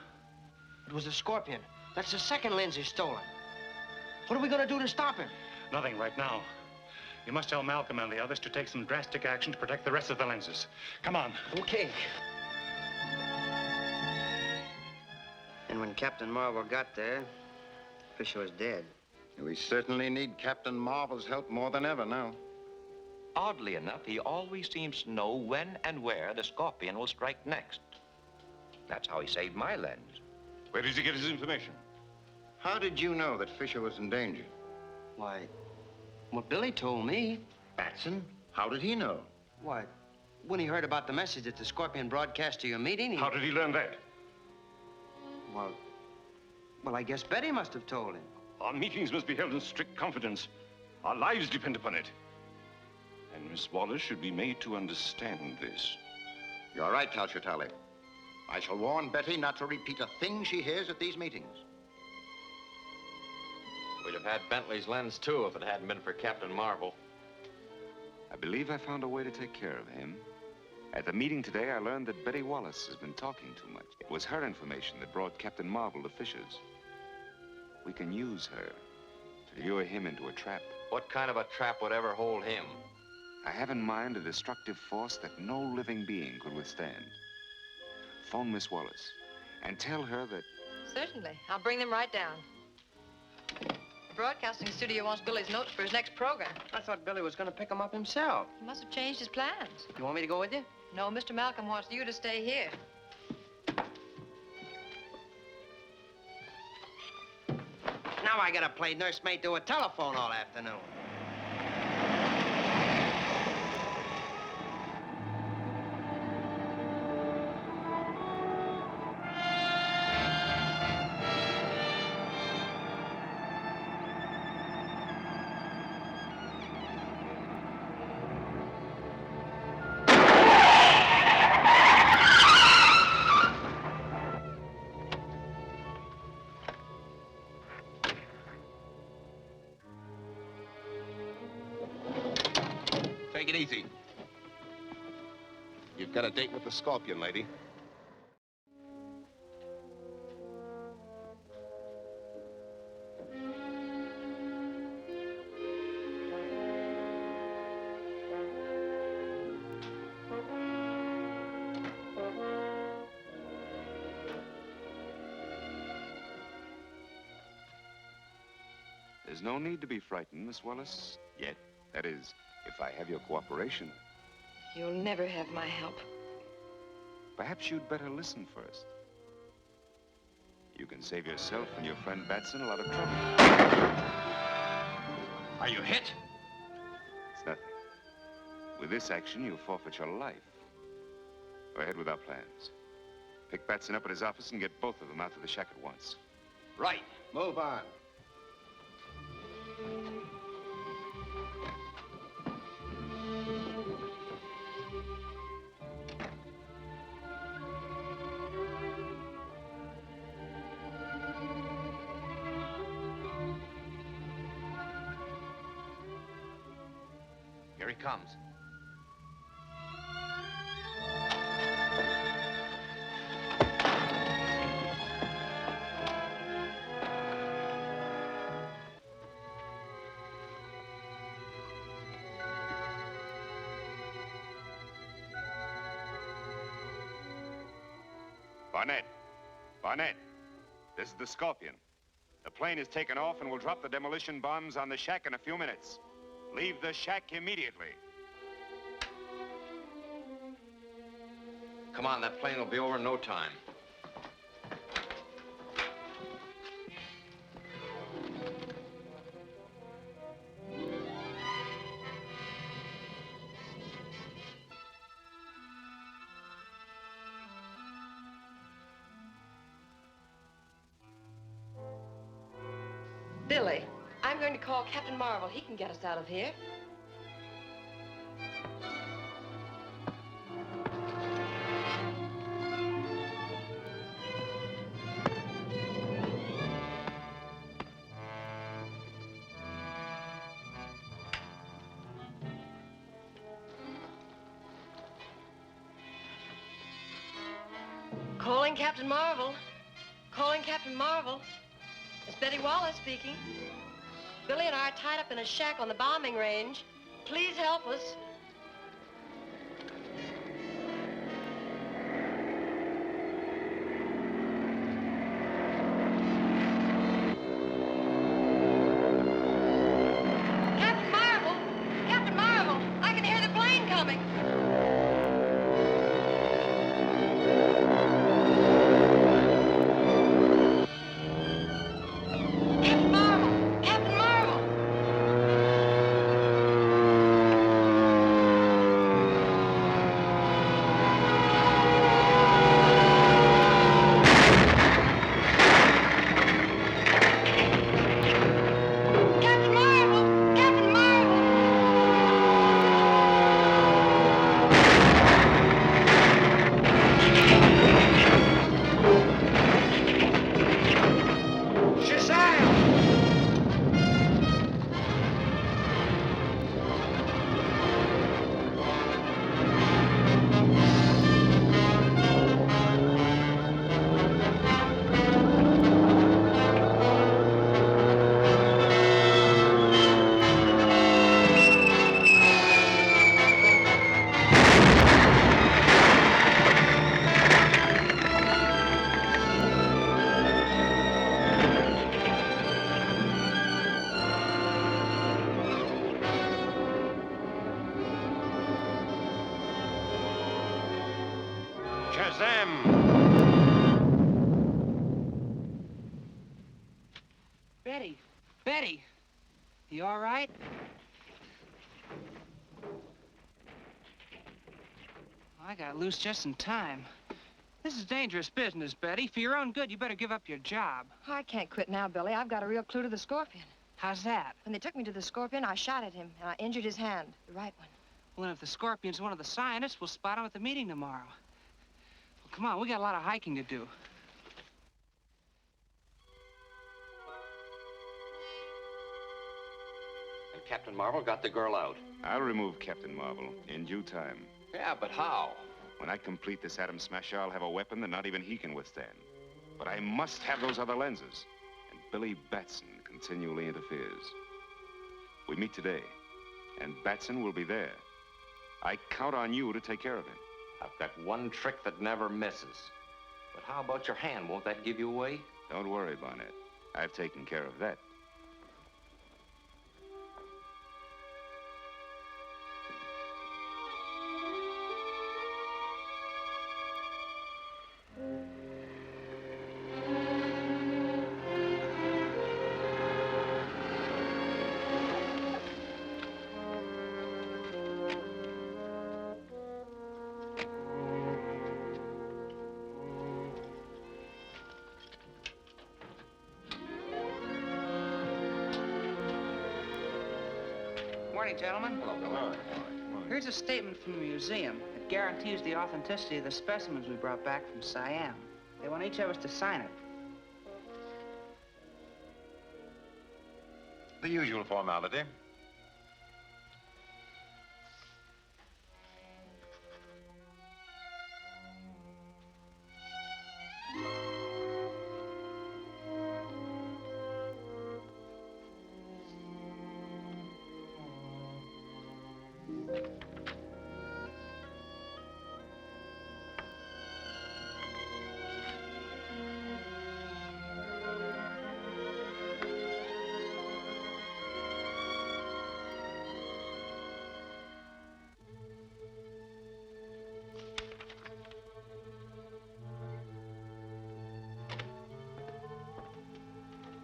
It was the Scorpion. That's the second lens he's stolen. What are we gonna do to stop him? Nothing right now. You must tell Malcolm and the others to take some drastic action to protect the rest of the lenses. Come on. Okay. And when Captain Marvel got there, Fisher was dead. We certainly need Captain Marvel's help more than ever now. Oddly enough, he always seems to know when and where the Scorpion will strike next. That's how he saved my lens. Where does he get his information? How did you know that Fisher was in danger? Why, what Billy told me. Batson? How did he know? Why, when he heard about the message that the Scorpion broadcast to your meeting, How did he learn that? Well, I guess Betty must have told him. Our meetings must be held in strict confidence. Our lives depend upon it. And Miss Wallace should be made to understand this. You're right, Talchatali. I shall warn Betty not to repeat a thing she hears at these meetings. We'd have had Bentley's lens, too, if it hadn't been for Captain Marvel. I believe I found a way to take care of him. At the meeting today, I learned that Betty Wallace has been talking too much. It was her information that brought Captain Marvel to Fisher's. We can use her to lure him into a trap. What kind of a trap would ever hold him? I have in mind a destructive force that no living being could withstand. Phone Miss Wallace and tell her that... Certainly. I'll bring them right down. The broadcasting studio wants Billy's notes for his next program. I thought Billy was gonna pick them up himself. He must have changed his plans. You want me to go with you? No, Mr. Malcolm wants you to stay here. Now I gotta play nursemaid to a telephone all afternoon. Take it easy. You've got a date with the Scorpion, lady. There's no need to be frightened, Miss Wallace, yet. That is, if I have your cooperation. You'll never have my help. Perhaps you'd better listen first. You can save yourself and your friend Batson a lot of trouble. Are you hit? It's nothing. With this action, you'll forfeit your life. Go ahead with our plans. Pick Batson up at his office and get both of them out to the shack at once. Right. Move on. Here he comes. Barnett. Barnett. This is the Scorpion. The plane is taken off and will drop the demolition bombs on the shack in a few minutes. Leave the shack immediately. Come on, that plane will be over in no time. Billy, I'm going to call Captain Marvel. He can get us out of here. Calling Captain Marvel. Calling Captain Marvel. It's Betty Wallace speaking. Billy and I are tied up in a shack on the bombing range. Please help us. Captain Marvel! Captain Marvel! I can hear the plane coming. Captain Marvel! Captain Marvel! Captain Marvel! Captain Marvel! Shazam! Shazam! Betty, Betty, you all right? I got loose just in time. This is dangerous business, Betty. For your own good, you better give up your job. Oh, I can't quit now, Billy. I've got a real clue to the Scorpion. How's that? When they took me to the Scorpion, I shot at him, and I injured his hand, the right one. Well, then if the Scorpion's one of the scientists, we'll spot him at the meeting tomorrow. Well, come on, we got a lot of hiking to do. And Captain Marvel got the girl out. I'll remove Captain Marvel in due time. Yeah, but how? When I complete this atom smasher, I'll have a weapon that not even he can withstand. But I must have those other lenses. And Billy Batson continually interferes. We meet today, and Batson will be there. I count on you to take care of him. I've got one trick that never misses. But how about your hand? Won't that give you away? Don't worry, Barnett. I've taken care of that. Morning, gentlemen. Here's a statement from the museum. It guarantees the authenticity of the specimens we brought back from Siam. They want each of us to sign it. The usual formality.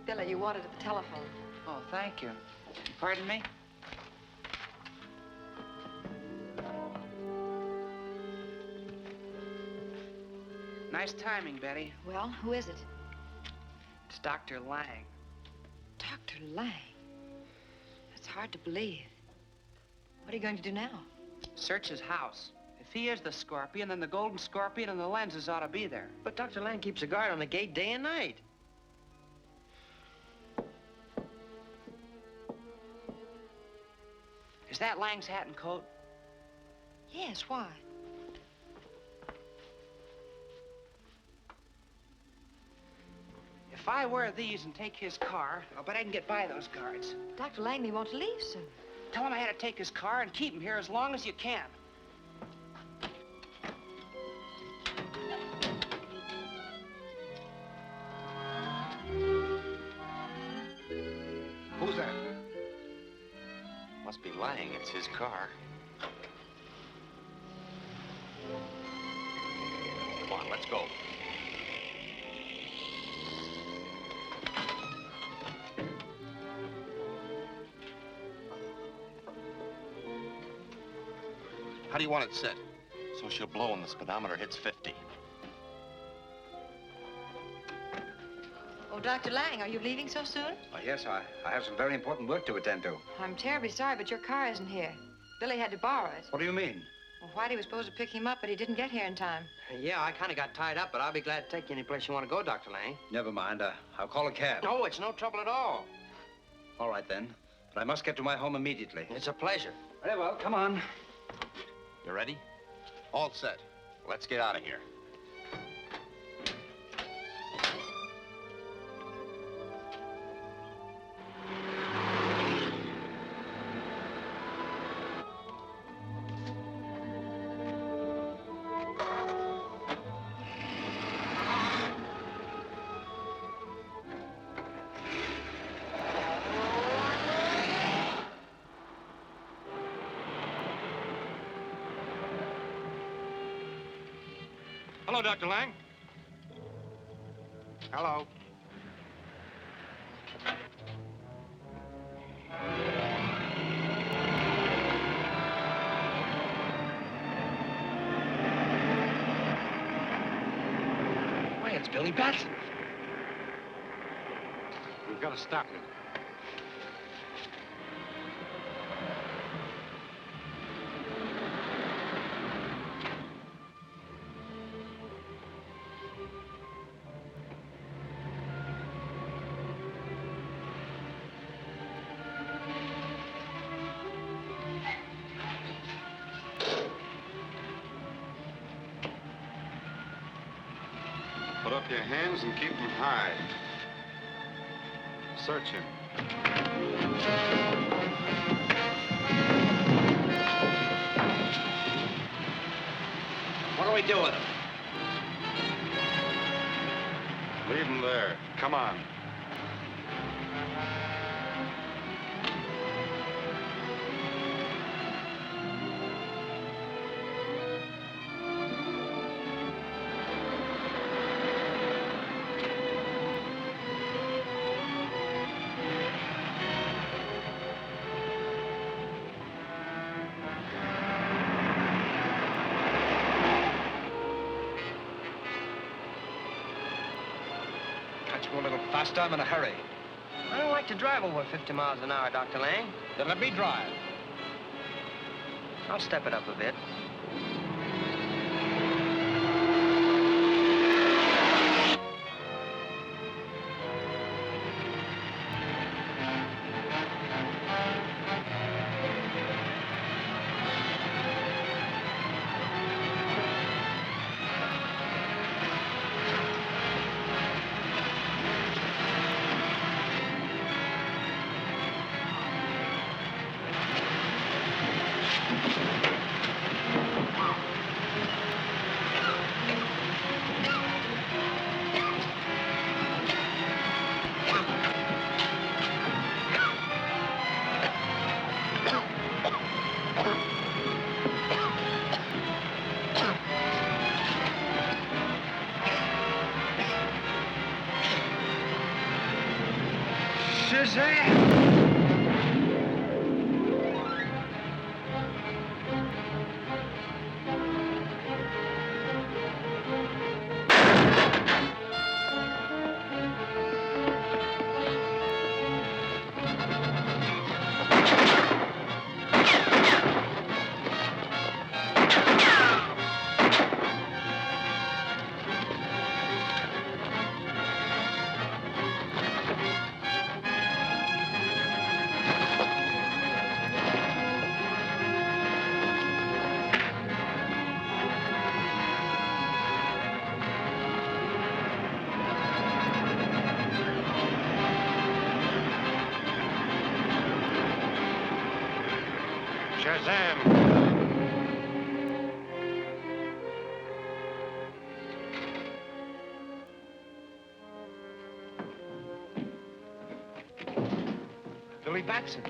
Billy, you wanted at the telephone. Oh, thank you. Pardon me? Nice timing, Betty. Well, who is it? It's Dr. Lang. Dr. Lang. That's hard to believe. What are you going to do now? Search his house. If he is the Scorpion, then the Golden Scorpion and the lenses ought to be there. But Dr. Lang keeps a guard on the gate day and night. Is that Lang's hat and coat? Yes, why? If I wear these and take his car, I'll bet I can get by those guards. Dr. Langley wants to leave soon. Tell him I had to take his car and keep him here as long as you can. Who's that? Must be Lang. It's his car. Come on, let's go. How do you want it set? So she'll blow when the speedometer hits 50. Oh, Dr. Lang, are you leaving so soon? Yes, I have some very important work to attend to. I'm terribly sorry, but your car isn't here. Billy had to borrow it. What do you mean? Well, Whitey was supposed to pick him up, but he didn't get here in time. Yeah, I kind of got tied up, but I'll be glad to take you any place you want to go, Dr. Lang. Never mind. I'll call a cab. No, it's no trouble at all. All right, then. But I must get to my home immediately. It's a pleasure. Very well, come on. You ready? All set. Let's get out of here. Hello, Dr. Lang. Hello. Why, it's Billy Batson. We've got to stop him. Put up your hands and keep them high. Search him. What do we do with him? Leave him there. Come on. Can't you go a little faster? I'm in a hurry. I don't like to drive over 50 miles an hour, Dr. Lang. Then let me drive. I'll step it up a bit. Shazam! Shazam! Billy Batson.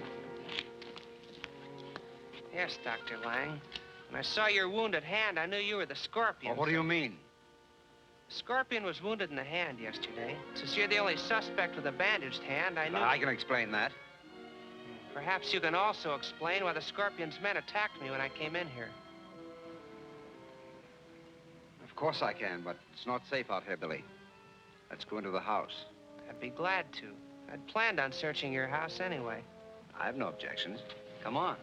Yes, Dr. Lang. When I saw your wounded hand, I knew you were the Scorpion. Well, what do you mean? Scorpion was wounded in the hand yesterday. Since you're the only suspect with a bandaged hand, I knew... I can explain that. Perhaps you can also explain why the Scorpion's men attacked me when I came in here. Of course I can, but it's not safe out here, Billy. Let's go into the house. I'd be glad to. I'd planned on searching your house anyway. I have no objections. Come on.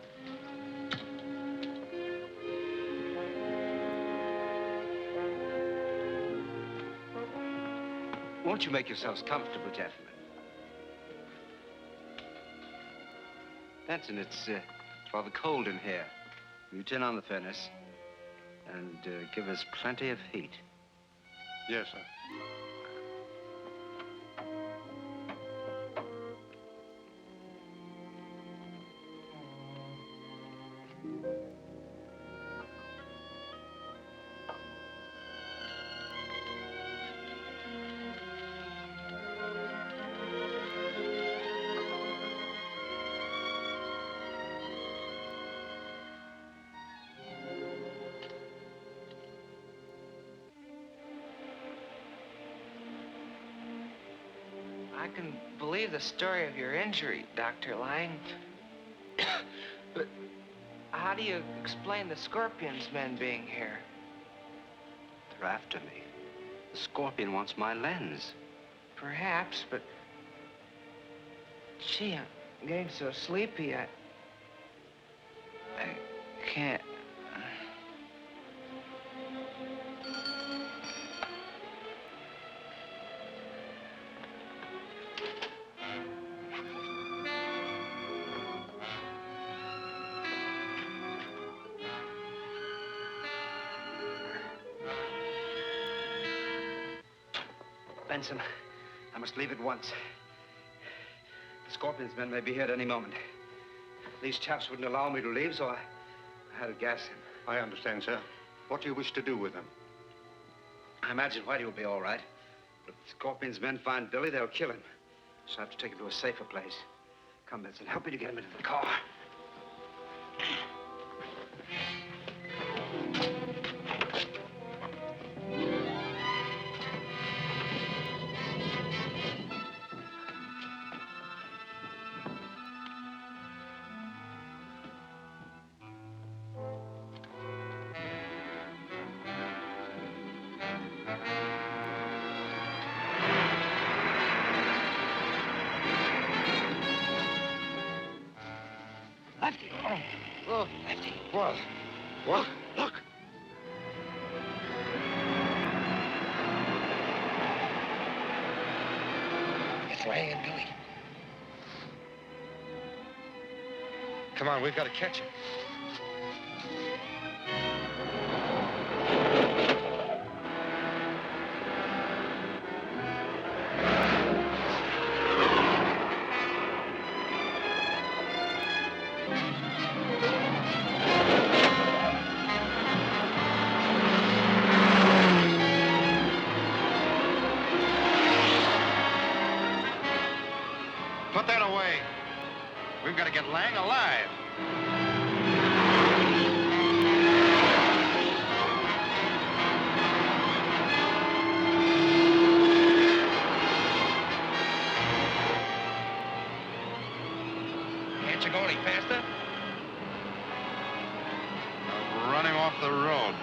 Won't you make yourselves comfortable, gentlemen? Benson, it's rather cold in here. You turn on the furnace and give us plenty of heat. Yes, sir. I can believe the story of your injury, Dr. Lang. But how do you explain the Scorpion's men being here? They're after me. The Scorpion wants my lens. Perhaps, but... Gee, I'm getting so sleepy, I can't... Benson, I must leave at once. The Scorpion's men may be here at any moment. These chaps wouldn't allow me to leave, so I had to gas him. I understand, sir. What do you wish to do with them? I imagine Whitey will be all right. But if the Scorpion's men find Billy, they'll kill him. So I have to take him to a safer place. Come, Benson, help me to get him into the car. Look, Lefty. What? What? Look! It's Lang and Billy. Come on, we've got to catch him. Put that away. We've got to get Lang alive. Can't you go any faster? Running off the road.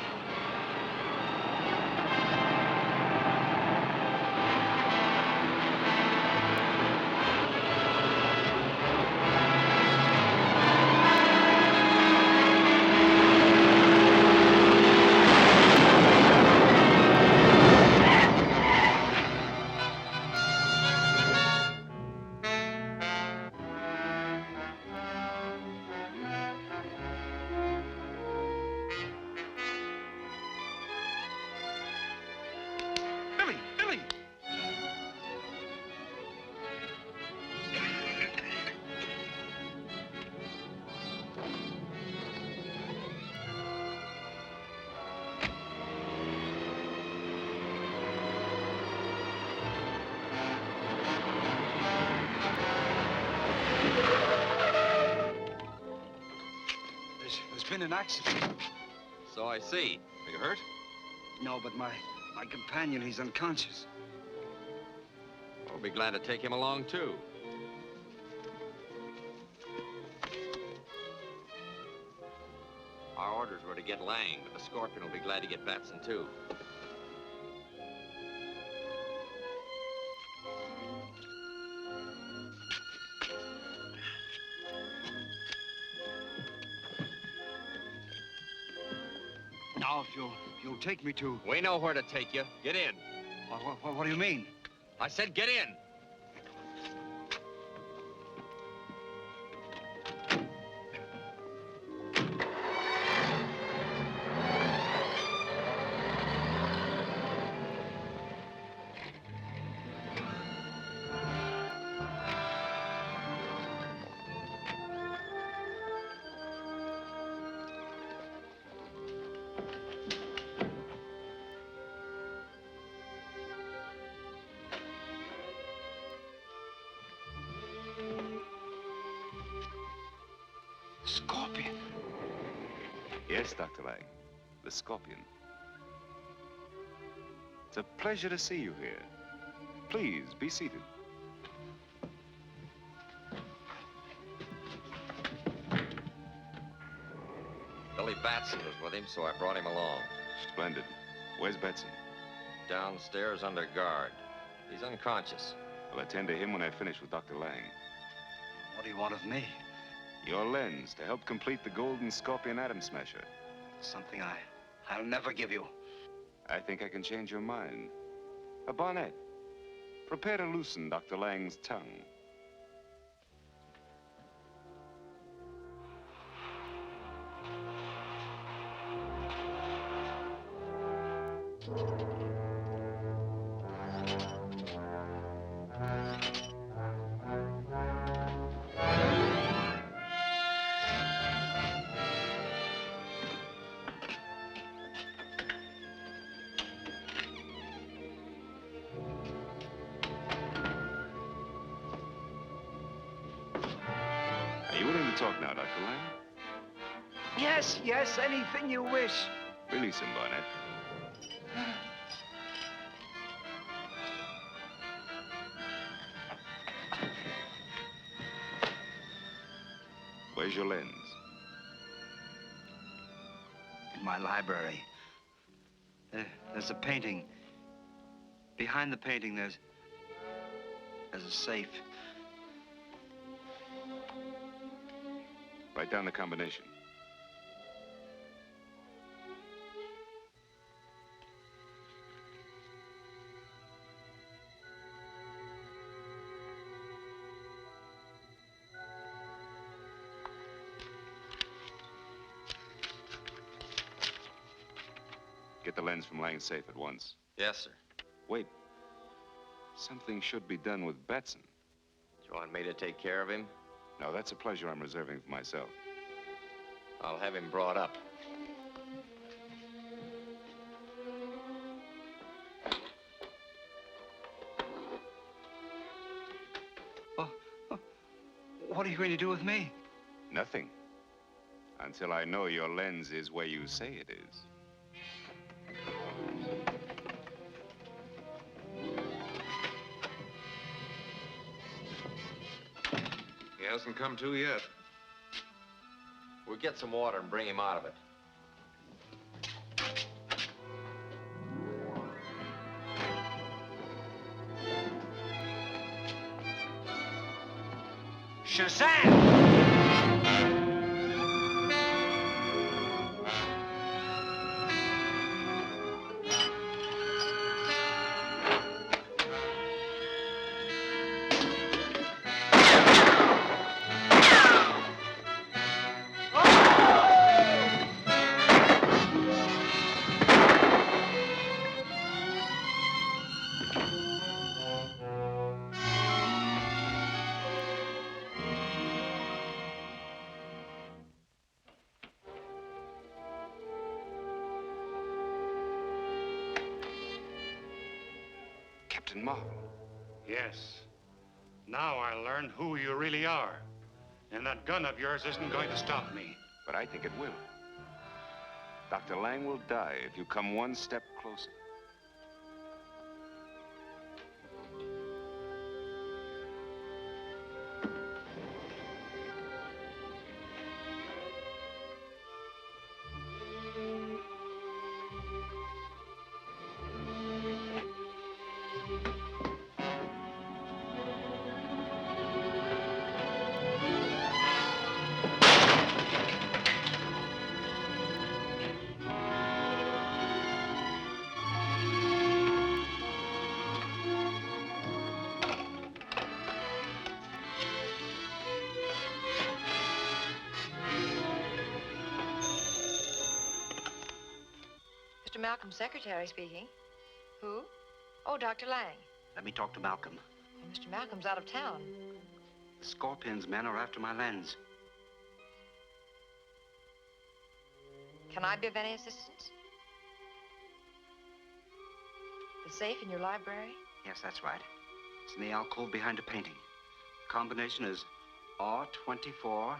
in an accident. So I see. Are you hurt? No, but my companion, he's unconscious. I'll be glad to take him along, too. Our orders were to get Lang, but the Scorpion will be glad to get Batson, too. Now, if you'll take me to... We know where to take you. Get in. What do you mean? I said get in. Scorpion. Yes, Dr. Lang. The Scorpion. It's a pleasure to see you here. Please, be seated. Billy Batson was with him, so I brought him along. Splendid. Where's Batson? Downstairs under guard. He's unconscious. I'll attend to him when I finish with Dr. Lang. What do you want of me? Your lens to help complete the Golden Scorpion Atom Smasher. Something I'll never give you. I think I can change your mind. A bonnet. Prepare to loosen Dr. Lang's tongue. Are you willing to talk now, Dr. Lang? Yes, anything you wish. Release him, Barnett. Where's your lens? In my library. There's a painting. Behind the painting, there's a safe. Write down the combination. Get the lens from Lang's safe at once. Yes, sir. Wait. Something should be done with Batson. Do you want me to take care of him? No, that's a pleasure I'm reserving for myself. I'll have him brought up. What are you going to do with me? Nothing. Until I know your lens is where you say it is. He hasn't come to yet. We'll get some water and bring him out of it. Shazam! Captain Marvel. Yes. Now I learn who you really are. And that gun of yours isn't going to stop me. But I think it will. Dr. Lang will die if you come one step closer. Mr. Malcolm's secretary speaking. Who? Oh, Dr. Lang. Let me talk to Malcolm. Well, Mr. Malcolm's out of town. The Scorpion's men are after my lens. Can I be of any assistance? The safe in your library? Yes, that's right. It's in the alcove behind a painting. Combination is R24.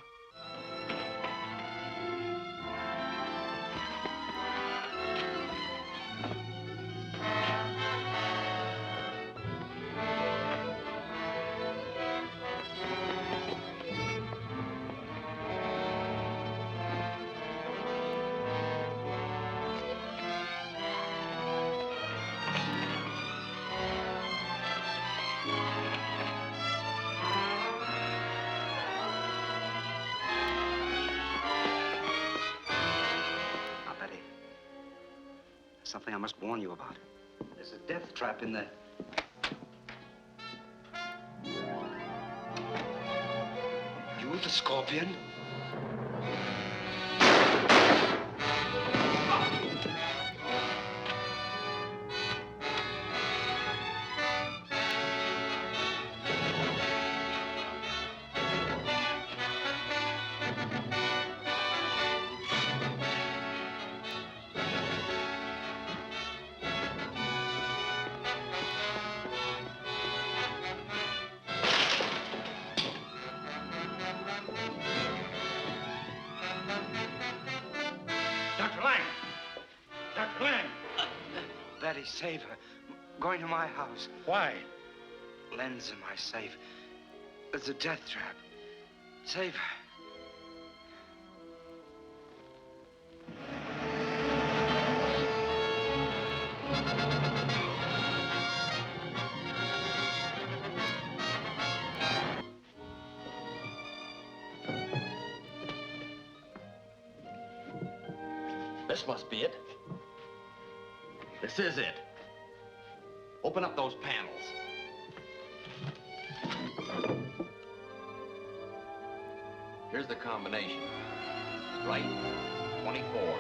Something I must warn you about. There's a death trap in there. You the Scorpion? Dr. Lang! Dr. Lang! Betty, save her. Going to my house. Why? Lens in my safe. There's a death trap. Save her. This must be it. This is it. Open up those panels. Here's the combination. Right, 24.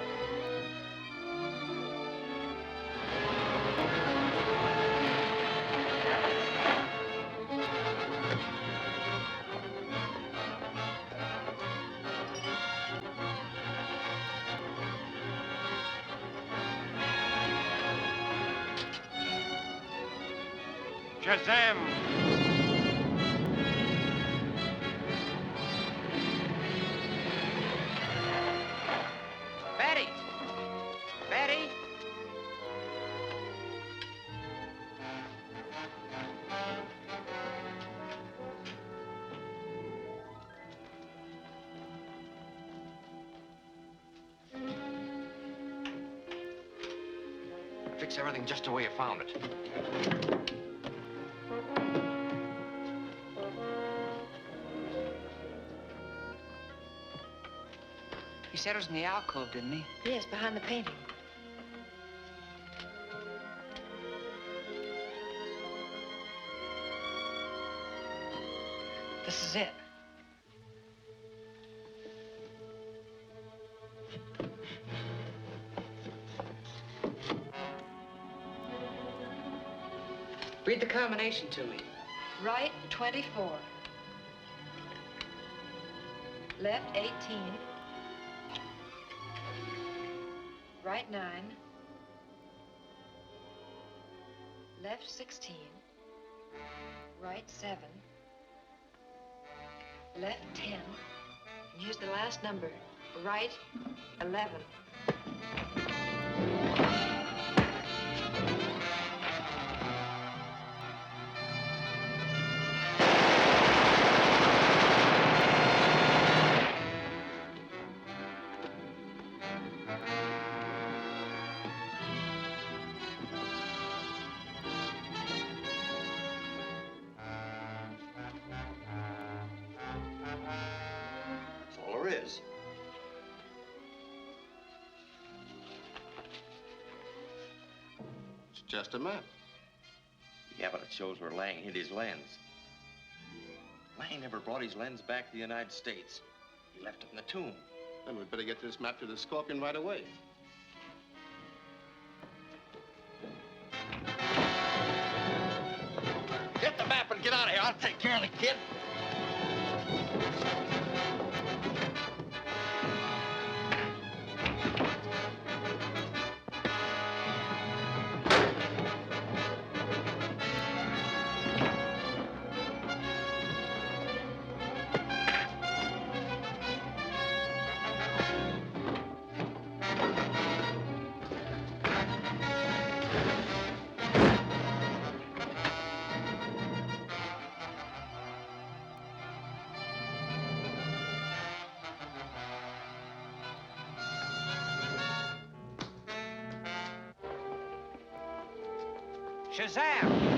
Shazam! Betty! Betty! Fix everything just the way you found it. He said it was in the alcove, didn't he? Yes, behind the painting. This is it. Read the combination to me. Right, 24. Left, 18. Right, 9. Left, 16. Right, 7. Left, 10. And here's the last number. Right, 11. That's all there is. It's just a map. Yeah, but it shows where Lang hid his lens. Lang never brought his lens back to the United States. He left it in the tomb. Then we'd better get this map to the Scorpion right away. Get the map and get out of here. I'll take care of the kid. Shazam!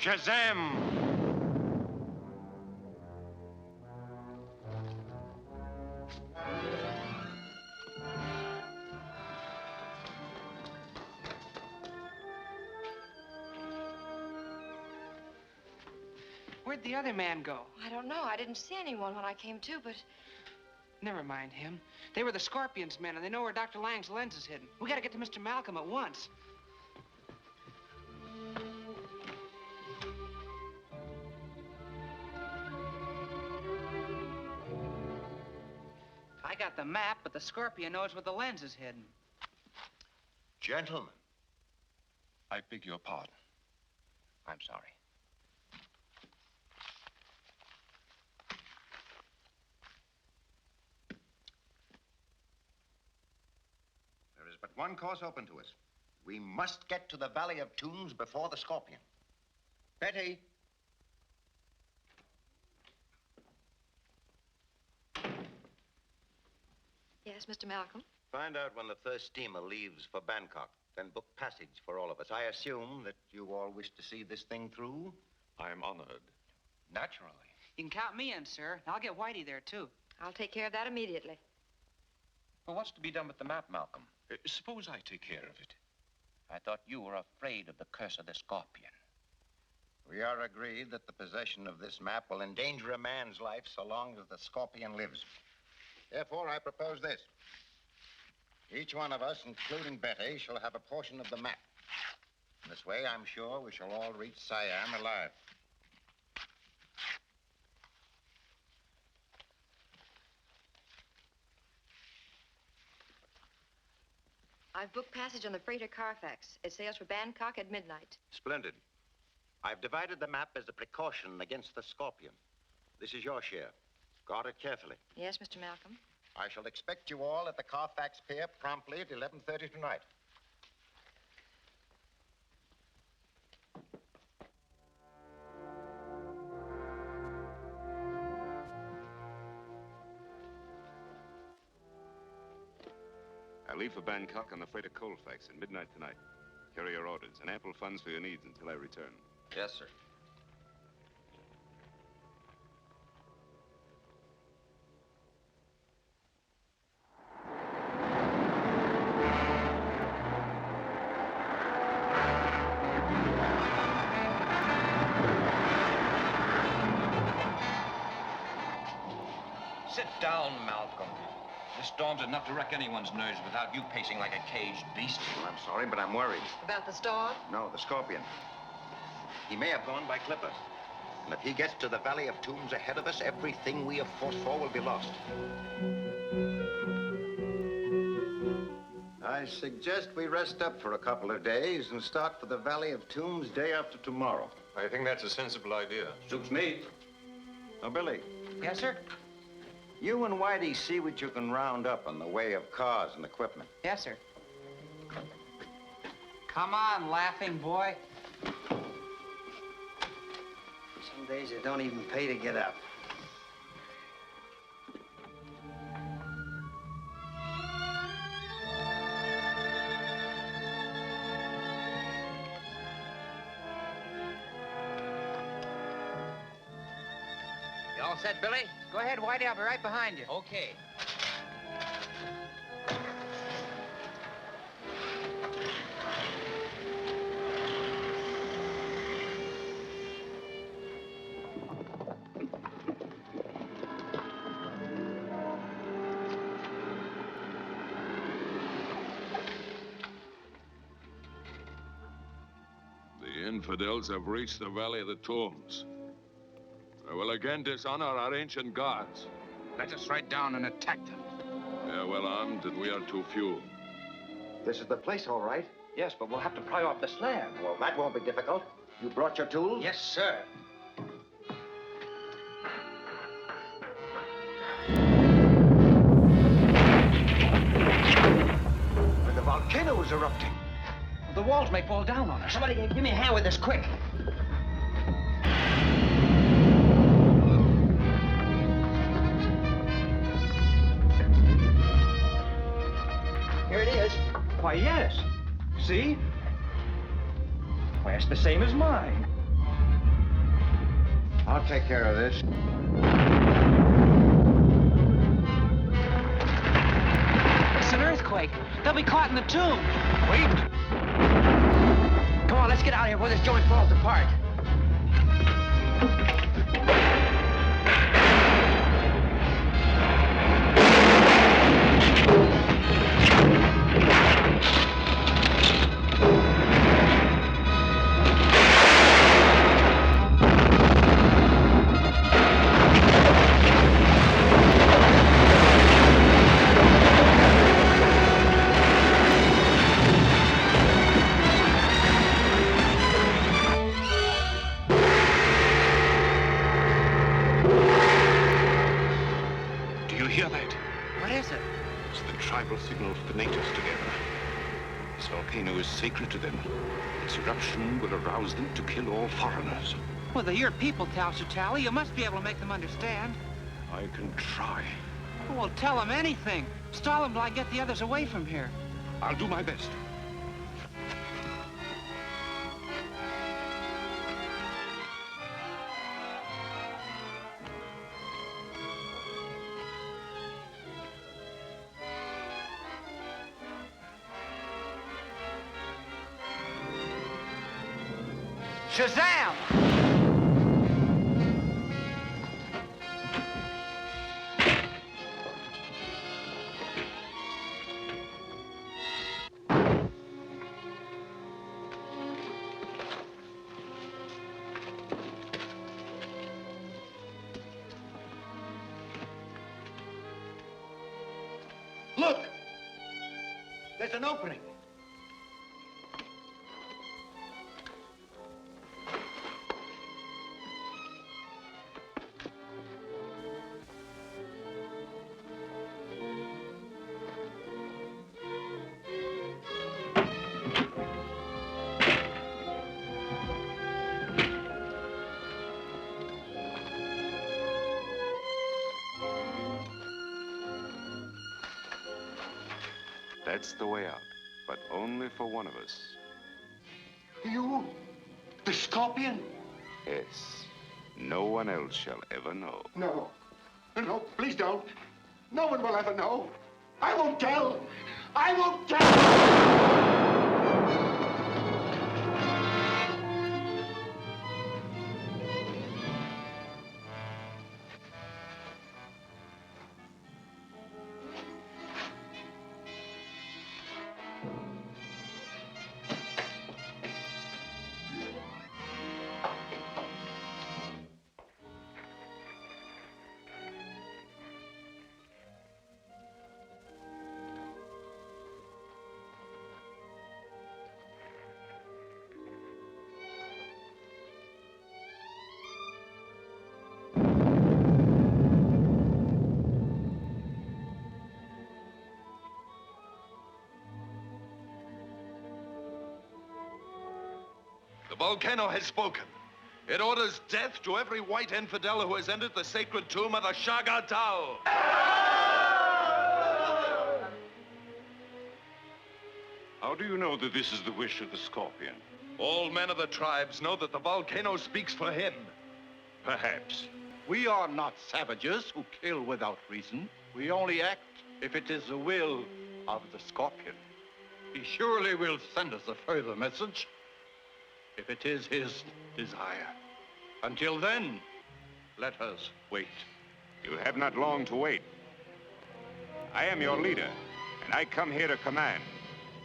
Shazam! Where'd the other man go? I don't know. I didn't see anyone when I came to, but Never mind him. They were the Scorpion's men, and they know where Dr. Lang's lens is hidden. We gotta get to Mr. Malcolm at once. I got the map, but the Scorpion knows where the lens is hidden. Gentlemen. I beg your pardon. I'm sorry. There is but one course open to us. We must get to the Valley of Tombs before the Scorpion. Betty. yes, Mr. Malcolm. Find out when the first steamer leaves for Bangkok, then book passage for all of us. I assume that you all wish to see this thing through? I am honored. Naturally. You can count me in, sir. I'll get Whitey there, too. I'll take care of that immediately. Well, what's to be done with the map, Malcolm? Suppose I take care of it. I thought you were afraid of the curse of the Scorpion. We are agreed that the possession of this map will endanger a man's life so long as the Scorpion lives. Therefore, I propose this. Each one of us, including Betty, shall have a portion of the map. In this way, I'm sure we shall all reach Siam alive. I've booked passage on the freighter Carfax. It sails for Bangkok at midnight. Splendid. I've divided the map as a precaution against the Scorpion. This is your share. Guard it carefully. Yes, Mr. Malcolm. I shall expect you all at the Carfax Pier promptly at 11:30 tonight. I leave for Bangkok on the freighter Colfax at midnight tonight. Carry your orders and ample funds for your needs until I return. Yes, sir. storm's enough to wreck anyone's nerves without you pacing like a caged beast. Well, I'm sorry, but I'm worried. About the storm? No, the scorpion. He may have gone by clippers. And if he gets to the Valley of Tombs ahead of us, everything we have fought for will be lost. I suggest we rest up for a couple of days and start for the Valley of Tombs day after tomorrow. I think that's a sensible idea. Suits me. Now, Billy. Yes, sir? You and Whitey see what you can round up in the way of cars and equipment. Yes, sir. Come on, laughing boy. Some days it don't even pay to get up. You all set, Billy? Go ahead, Whitey. I'll be right behind you. Okay. The infidels have reached the Valley of the Tombs. They will again dishonor our ancient gods. Let us ride down and attack them. They are well armed, and we are too few. This is the place, all right. Yes, but we'll have to pry off the slab. Well, that won't be difficult. You brought your tools? Yes, sir. The volcano is erupting. The walls may fall down on us. Somebody give me a hand with this, quick. Here it is. Why, yes. See? Why, it's the same as mine. I'll take care of this. It's an earthquake. They'll be caught in the tomb. Wait. Come on, let's get out of here before this joint falls apart. Signal for the natives together. This volcano is sacred to them. Its eruption will arouse them to kill all foreigners. Well, they're your people, Tally. You must be able to make them understand. I can try. Well, tell them anything. Stall them till I get the others away from here. I'll do my best. Shazam! Look! There's an opening. That's the way out, but only for one of us. You? The Scorpion? Yes. No one else shall ever know. No. No, please don't. No one will ever know. I won't tell. I won't tell. volcano has spoken. It orders death to every white infidel who has entered the sacred tomb of the Shagatal. How do you know that this is the wish of the Scorpion? All men of the tribes know that the volcano speaks for him. Perhaps. We are not savages who kill without reason. We only act if it is the will of the Scorpion. He surely will send us a further message if it is his desire. Until then, let us wait. You have not long to wait. I am your leader, and I come here to command.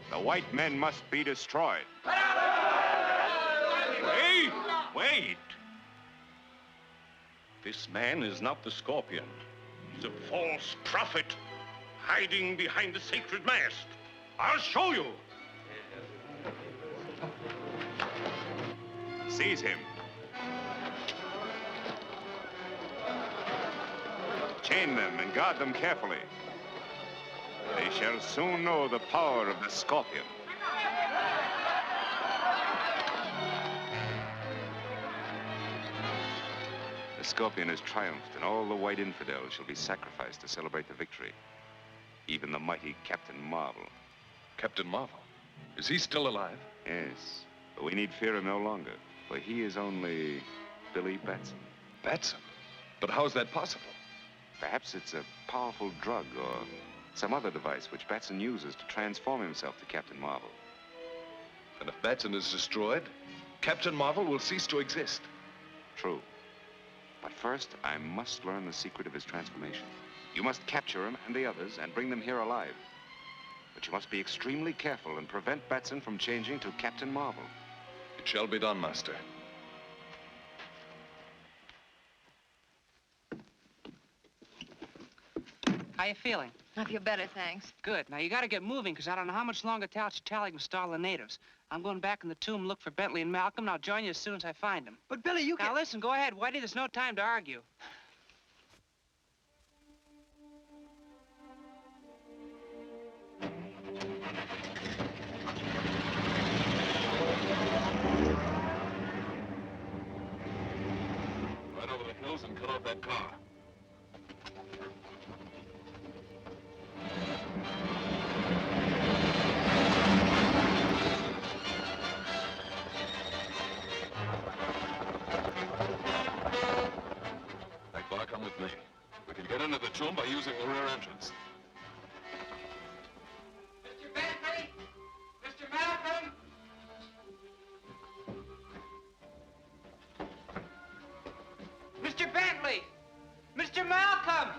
The white men must be destroyed. Wait! Wait! This man is not the Scorpion. He's a false prophet hiding behind the sacred mast. I'll show you. Seize him. Chain them and guard them carefully. They shall soon know the power of the Scorpion. The Scorpion has triumphed, and all the white infidels shall be sacrificed to celebrate the victory. Even the mighty Captain Marvel. Captain Marvel? Is he still alive? Yes, but we need fear him no longer, for he is only Billy Batson. Batson? But how's that possible? Perhaps it's a powerful drug or some other device which Batson uses to transform himself to Captain Marvel. And if Batson is destroyed, Captain Marvel will cease to exist. True. But first, I must learn the secret of his transformation. You must capture him and the others and bring them here alive. But you must be extremely careful and prevent Batson from changing to Captain Marvel. It shall be done, Master. How you feeling? I feel better, thanks. Good. Now, you gotta get moving, because I don't know how much longer Tally can stall the natives. I'm going back in the tomb, look for Bentley and Malcolm, and I'll join you as soon as I find them. But, Billy, you Now, listen, go ahead, Whitey. There's no time to argue. Right over the hills and cut off that car. Come with me. We can get into the tomb by using the rear entrance. Mr. Bentley! Mr. Malcolm! Mr. Bentley! Mr. Malcolm!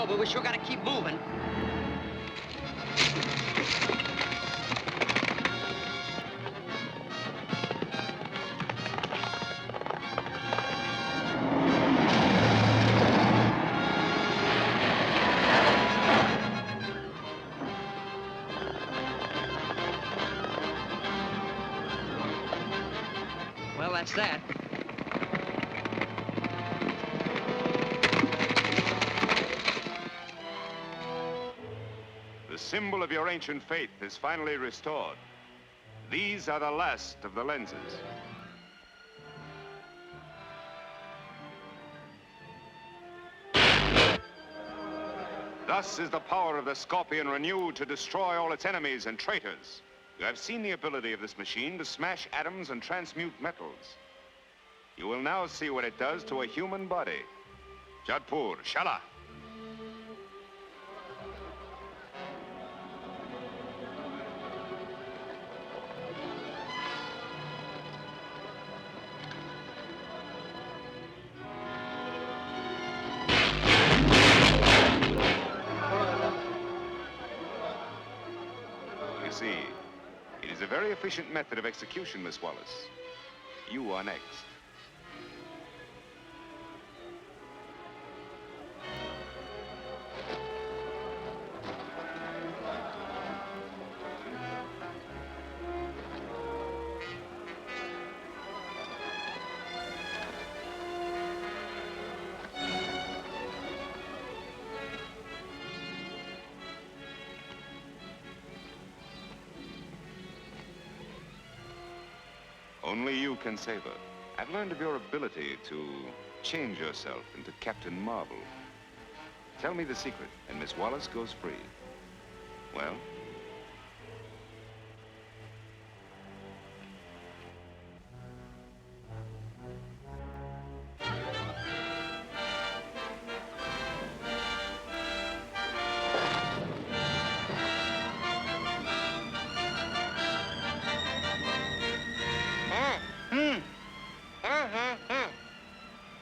But we sure gotta keep moving. Well, that's that. The symbol of your ancient faith is finally restored. These are the last of the lenses. Thus is the power of the Scorpion renewed to destroy all its enemies and traitors. You have seen the ability of this machine to smash atoms and transmute metals. You will now see what it does to a human body. Jadpur, Shala. very efficient method of execution, Miss Wallace. You are next. Only you can save her. I've learned of your ability to change yourself into Captain Marvel. Tell me the secret, and Miss Wallace goes free. Well?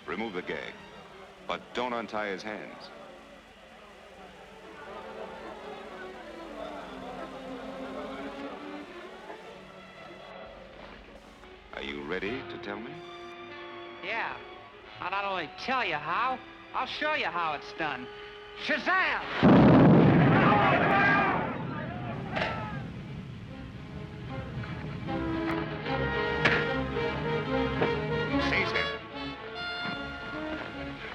Remove the gag, but don't untie his hands. Are you ready to tell me? Yeah. I'll not only tell you how, I'll show you how it's done. Shazam!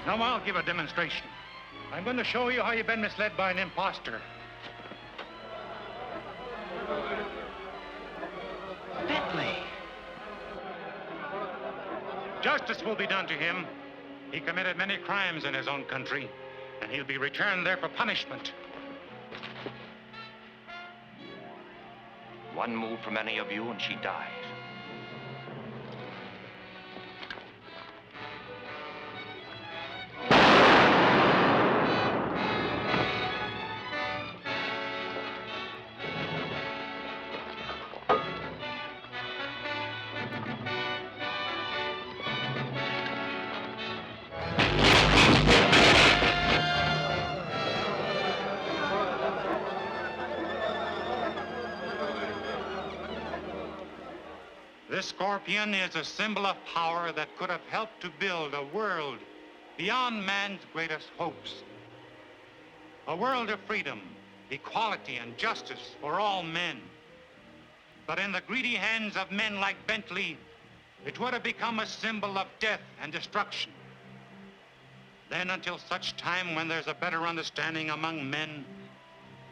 Now I'll give a demonstration. I'm going to show you how you've been misled by an imposter. Bentley! Justice will be done to him. He committed many crimes in his own country, and he'll be returned there for punishment. One move from any of you and she dies. This scorpion is a symbol of power that could have helped to build a world beyond man's greatest hopes. A world of freedom, equality, and justice for all men. But in the greedy hands of men like Bentley, it would have become a symbol of death and destruction. Then, until such time when there's a better understanding among men,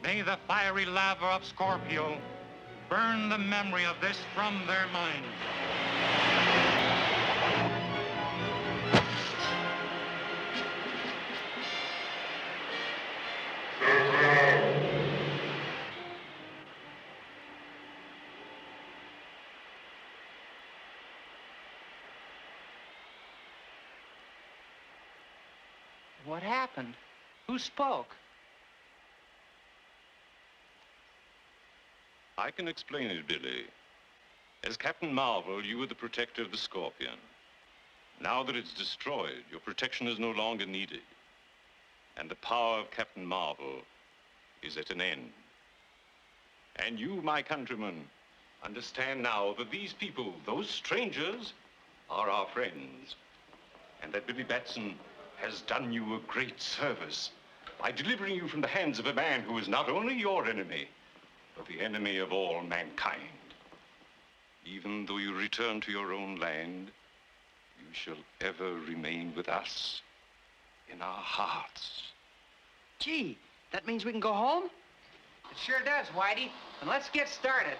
may the fiery lava of Scorpio burn the memory of this from their minds. What happened? Who spoke? I can explain it, Billy. As Captain Marvel, you were the protector of the Scorpion. Now that it's destroyed, your protection is no longer needed. And the power of Captain Marvel is at an end. And you, my countrymen, understand now that these people, those strangers, are our friends. And that Billy Batson has done you a great service by delivering you from the hands of a man who is not only your enemy, but the enemy of all mankind. Even though you return to your own land, you shall ever remain with us in our hearts. Gee, that means we can go home? It sure does, Whitey. And let's get started.